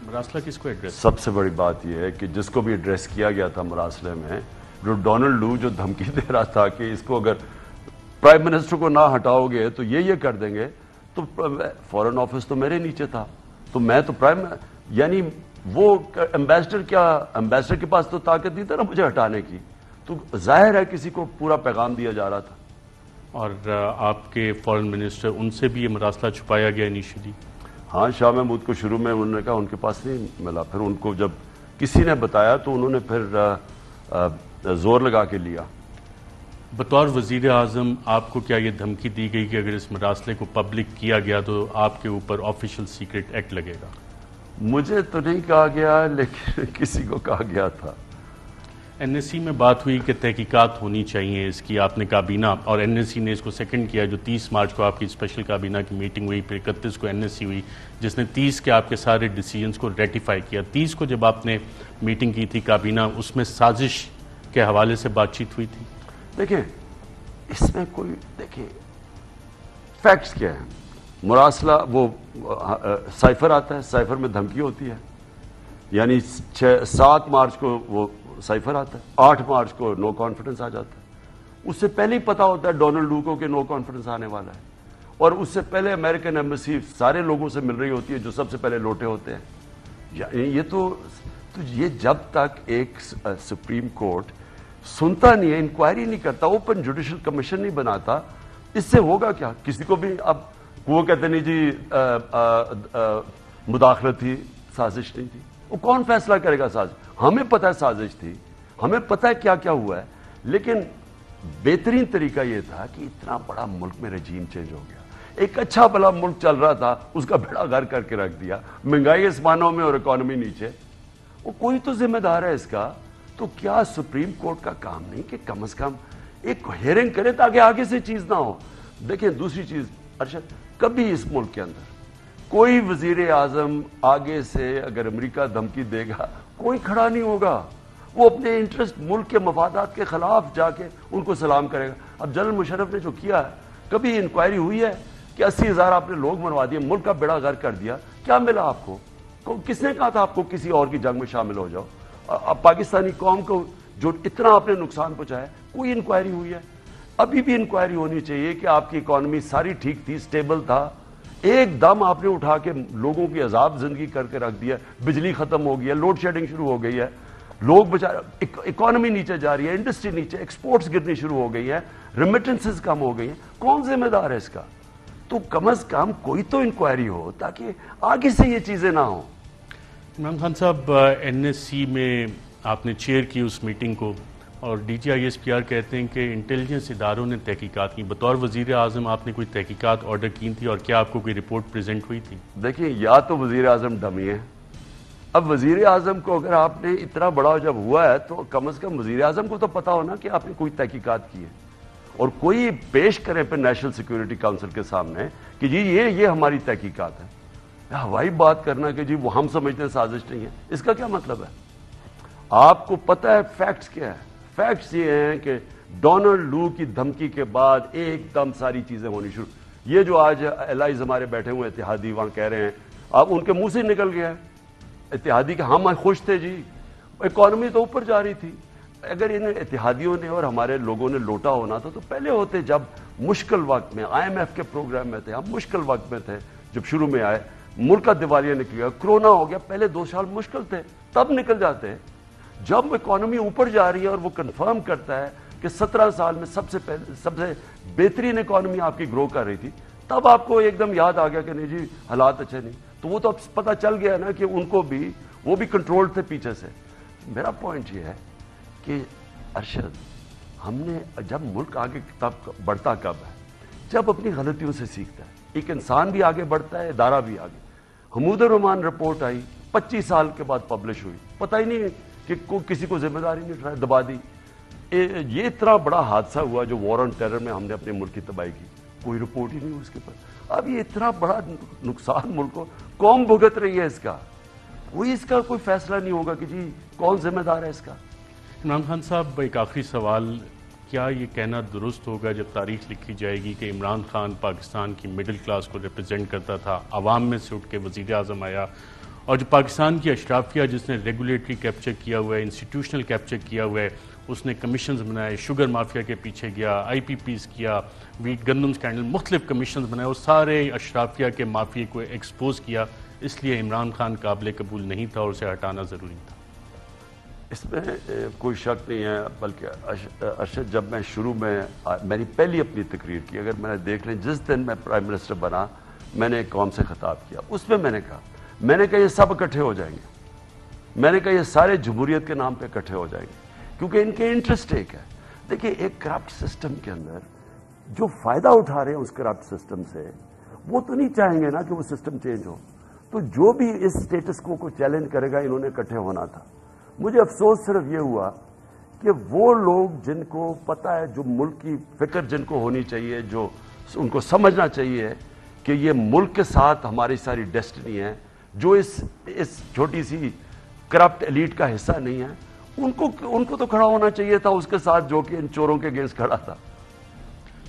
مراسلہ کس کو ایڈریس؟ سب سے بڑی بات یہ ہے کہ جس کو بھی ایڈریس کیا گیا تھا مراسلے میں، جو ڈونلڈ لو جو دھمکی دے رہا تھا کہ اس کو اگر پرائم منسٹر کو نہ ہٹاؤ گے تو یہ کر دیں گے، تو فورن آفس تو میرے نیچے تھا، تو میں تو یعنی وہ امبیسڈر کے پاس تو طاقت نہیں تھا نا مجھے ہٹانے کی، تو ظاہر ہے کسی کو پورا پیغام دیا جا رہا تھا۔ اور آپ کے فورن منسٹر، ان سے بھی یہ مراسلہ چھپایا گیا انیشلی؟ ہاں، شاہ محمود کو شروع میں انہوں نے کہا ان کے پاس نہیں ملا، پھر ان کو جب کسی نے بتایا تو انہوں نے پھر زور لگا کے لیا۔ بطور وزیر اعظم آپ کو کیا یہ دھمکی دی گئی کہ اگر اس مراسلے کو پبلک کیا گیا تو آپ کے اوپر آفیشل سیکرٹ ایکٹ لگے گا؟ مجھے تو نہیں کہا گیا، لیکن کسی کو کہا گیا تھا۔ NSC میں بات ہوئی کہ تحقیقات ہونی چاہیے اس کی، آپ نے کابینہ اور NSC نے اس کو سیکنڈ کیا، جو 30 مارچ کو آپ کی اسپیشل کابینہ کی میٹنگ ہوئی، پھر 31 کو NSC ہوئی جس نے 30 کے آپ کے سارے ڈیسیجنز کو ریٹیفائی کیا. 30 کو جب آپ نے میٹنگ کی تھی کابینہ، اس میں سازش کے حوالے سے بات چیت ہوئی تھی؟ دیکھیں اس میں کوئی فیکٹس کیا ہے. مراسلہ وہ سائفر آتا ہے، سائفر میں دھمکی ہوتی ہے، یعنی 7 مارچ کو وہ سائفر آتا ہے، 8 مارچ کو نو کانفیڈنس آ جاتا ہے. اس سے پہلے ہی پتا ہوتا ہے ڈونلڈ ڈوکو کے نو کانفیڈنس آنے والا ہے، اور اس سے پہلے امریکن ایمبیسی سارے لوگوں سے مل رہی ہوتی ہے جو سب سے پہلے لوٹے ہوتے ہیں. یہ جب تک ایک سپریم کورٹ سنتا نہیں ہے، انکوائری نہیں کرتا، اوپن جوڈیشل کمیشن نہیں بناتا، اس سے ہوگا کیا؟ کسی کو بھی اب وہ کہتے نہیں جی مداخلت تھی، سازش نہیں تھی. وہ کون فیصلہ کرے گا سازش؟ ہمیں پتہ ہے سازش تھی، ہمیں پتہ ہے کیا کیا ہوا ہے، لیکن بہترین طریقہ یہ تھا کہ اتنا بڑا ملک میں رجیم چینج ہو گیا. ایک اچھا بھلا ملک چل رہا تھا، اس کا بیڑا غرق کر کے رکھ دیا، مہنگائی آسمانوں میں اور اکانومی نیچے. وہ کوئی تو ذمہ دار ہے اس کا. تو کیا سپریم کورٹ کا کام نہیں کہ کم از کم ایک ہیئرنگ کرے تاکہ آگے سے چیز نہ ہو؟ دیکھیں دوسری چیز ارشد، کبھی اس ملک کے اندر کوئی وزیر اعظم آگے سے اگر امریکہ دھمکی دے گا کوئی کھڑا نہیں ہوگا. وہ اپنے انٹرسٹ ملک کے مفادات کے خلاف جا کے ان کو سلام کرے گا. اب جنرل مشرف نے جو کیا ہے، کبھی انکوائری ہوئی ہے کہ 80,000 آپ نے لوگ مروا دیے، ملک کا بیڑا غرق کر دیا؟ کیا ملا آپ کو؟ کس نے کہا تھا آپ کو کسی اور کی جنگ میں شامل ہو جاؤ؟ اب پاکستانی قوم کو جو اتنا آپ نے نقصان پہنچایا، کوئی انکوائری ہوئی ہے؟ ابھی بھی انکوائری ہونی چاہیے کہ آپ کی اکانومی ساری ٹھیک تھی، سٹیبل تھا، ایک دم آپ نے اٹھا کے لوگوں کی عذاب زندگی کر کے رکھ دیا. بجلی ختم ہو گئی ہے، لوڈ شیڈنگ شروع ہو گئی ہے، لوگ بیچارے اکانومی نیچے جا رہی ہے، انڈسٹری نیچے، ایکسپورٹس گرنی شروع ہو گئی ہے، ریمیٹنسز کم ہو گئی ہیں. کون ذمہ دار ہے اس کا؟ تو کم از کم کوئی تو انکوائری ہو تاکہ آگے سے یہ چیزیں نہ ہوں. عمران خان صاحب، NSC میں آپ نے چیئر کی اس میٹنگ کو، اور DGISPR کہتے ہیں کہ انٹیلیجنس اداروں نے تحقیقات کی. بطور وزیر اعظم آپ نے کوئی تحقیقات آرڈر کی تھی، اور کیا آپ کو کوئی رپورٹ پریزنٹ ہوئی تھی؟ دیکھیں یا تو وزیر اعظم ڈمی ہے. اب وزیر اعظم کو اگر آپ نے اتنا بڑا جب ہوا ہے تو کم از کم وزیر اعظم کو تو پتا ہونا کہ آپ نے کوئی تحقیقات کی ہے، اور کوئی پیش کرے پہ نیشنل سیکیورٹی کاؤنسل کے سامنے کہ جی یہ ہماری تحقیقات ہے. ہوائی بات کرنا کہ جی وہ ہم سمجھتے ہیں سازش نہیں ہے، اس کا کیا مطلب ہے؟ آپ کو پتہ ہے فیکٹس کیا ہے؟ فیکٹس یہ ہیں کہ ڈونلڈ لو کی دھمکی کے بعد ایک دم ساری چیزیں ہونی شروع. یہ جو آج الائز ہمارے بیٹھے ہوئے اتحادی وہاں کہہ رہے ہیں، اب ان کے منہ سے نکل گیا ہے اتحادی کہ ہم خوش تھے جی، اکانومی تو اوپر جا رہی تھی. اگر ان اتحادیوں نے اور ہمارے لوگوں نے لوٹا ہونا تھا تو پہلے ہوتے، جب مشکل وقت میں IMF کے پروگرام میں تھے، ہم مشکل وقت میں تھے، جب شروع میں آئے ملک کا دیوالیہ نکل گیا، کرونا ہو گیا، پہلے 2 سال مشکل تھے، تب نکل جاتے. جب اکانومی اوپر جا رہی ہے اور وہ کنفرم کرتا ہے کہ 17 سال میں سب سے بہترین اکانومی آپ کی گرو کر رہی تھی، تب آپ کو ایک دم یاد آ گیا کہ نہیں جی حالات اچھے نہیں. تو وہ تو اب پتہ چل گیا نا کہ ان کو بھی وہ بھی کنٹرول تھے پیچھے سے. میرا پوائنٹ یہ ہے کہ ارشد، ہم نے جب ملک آگے تب بڑھتا کب ہے؟ جب اپنی غلطیوں سے سیکھتا ہے. ایک انسان بھی آگے بڑھتا ہے، ادارہ بھی آگے. حمود الرحمان رپورٹ آئی 25 سال کے بعد پبلش ہوئی، پتہ ہی نہیں کہ کسی کو ذمہ داری نہیں اٹھایا، دبا دی. یہ اتنا بڑا حادثہ ہوا جو وار آن ٹیرر میں ہم نے اپنے ملک کی تباہی کی، کوئی رپورٹ ہی نہیں اس کے اوپر. اب یہ اتنا بڑا نقصان ملک کو قوم بھگت رہی ہے، اس کا کوئی فیصلہ نہیں ہوگا کہ جی کون ذمہ دار ہے اس کا. عمران خان صاحب، ایک آخری سوال، کیا یہ کہنا درست ہوگا جب تاریخ لکھی جائے گی کہ عمران خان پاکستان کی مڈل کلاس کو ریپرزینٹ کرتا تھا، عوام میں سے اٹھ کے وزیر اعظم آیا، اور جو پاکستان کی اشرافیہ جس نے ریگولیٹری کیپچر کیا ہوا ہے، انسٹیٹیوشنل کیپچر کیا ہوا ہے، اس نے کمیشنز بنائے، شوگر مافیا کے پیچھے گیا، IPPs کیا، ویٹ گندم سکینڈل، مختلف کمیشنز بنائے، وہ سارے اشرافیہ کے مافیا کو ایکسپوز کیا. اس لیے عمران خان قابل قبول نہیں تھا اور اسے ہٹانا ضروری تھا. اس میں کوئی شک نہیں ہے. بلکہ ارشد، جب میں شروع میں میری پہلی اپنی تقریر کی، اگر میں نے دیکھ لیں جس دن میں پرائم منسٹر بنا، میں نے قوم سے خطاب کیا. اس میں میں نے کہا یہ سب اکٹھے ہو جائیں گے. میں نے کہا یہ سارے جمہوریت کے نام پہ اکٹھے ہو جائیں گے کیونکہ ان کے انٹرسٹ ایک ہے. دیکھیں ایک کرپٹ سسٹم کے اندر جو فائدہ اٹھا رہے ہیں اس کرپٹ سسٹم سے، وہ تو نہیں چاہیں گے نا کہ وہ سسٹم چینج ہو. تو جو بھی اس سٹیٹس کو چیلنج کرے گا انہوں نے اکٹھے ہونا تھا. مجھے افسوس صرف یہ ہوا کہ وہ لوگ جن کو پتہ ہے, جو ملک کی فکر جن کو ہونی چاہیے, جو ان کو سمجھنا چاہیے کہ یہ ملک کے ساتھ ہماری ساری ڈیسٹنی ہے, جو اس چھوٹی سی کرپٹ ایلیٹ کا حصہ نہیں ہے, ان کو تو کھڑا ہونا چاہیے تھا اس کے ساتھ جو کہ ان چوروں کے اگینسٹ کھڑا تھا.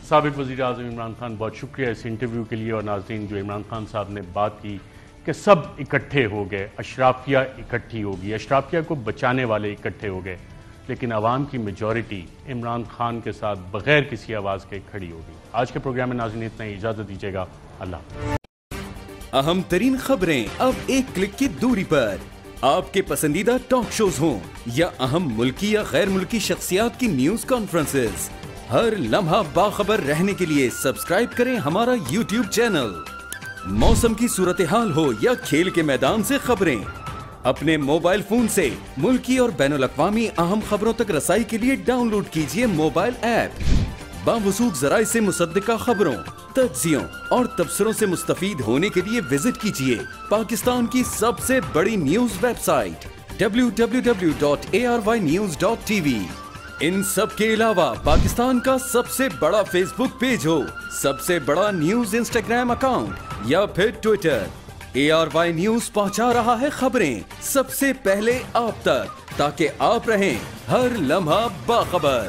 سابق وزیر اعظم عمران خان, بہت شکریہ اس انٹرویو کے لیے. اور ناظرین, جو عمران خان صاحب نے بات کی کہ سب اکٹھے ہو گئے, اشرافیہ اکٹھی ہوگی, اشرافیہ کو بچانے والے اکٹھے ہو گئے, لیکن عوام کی میجورٹی عمران خان کے ساتھ بغیر کسی آواز کے کھڑی ہوگی. آج کے پروگرام میں ناظرین اتنا ہی, اجازت دیجیے گا. اللہ. اہم ترین خبریں اب ایک کلک کی دوری پر. آپ کے پسندیدہ ٹاک شوز ہوں یا اہم ملکی یا غیر ملکی شخصیات کی نیوز کانفرنسز, ہر لمحہ باخبر رہنے کے لیے سبسکرائب کریں ہمارا یوٹیوب چینل. موسم کی صورتحال ہو یا کھیل کے میدان سے خبریں, اپنے موبائل فون سے ملکی اور بین الاقوامی اہم خبروں تک رسائی کے لیے ڈاؤن لوڈ کیجیے موبائل ایپ. باوثوق ذرائع سے مصدقہ خبروں, تجزیوں اور تبصروں سے مستفید ہونے کے لیے وزٹ کیجیے پاکستان کی سب سے بڑی نیوز ویب سائٹ www.arYnews.tv. ان سب کے علاوہ پاکستان کا سب سے بڑا فیس بک پیج ہو, سب سے بڑا نیوز انسٹاگرام اکاؤنٹ یا پھر ٹویٹر, ARY نیوز پہنچا رہا ہے خبریں سب سے پہلے آپ تک, تاکہ آپ رہیں ہر لمحہ باخبر.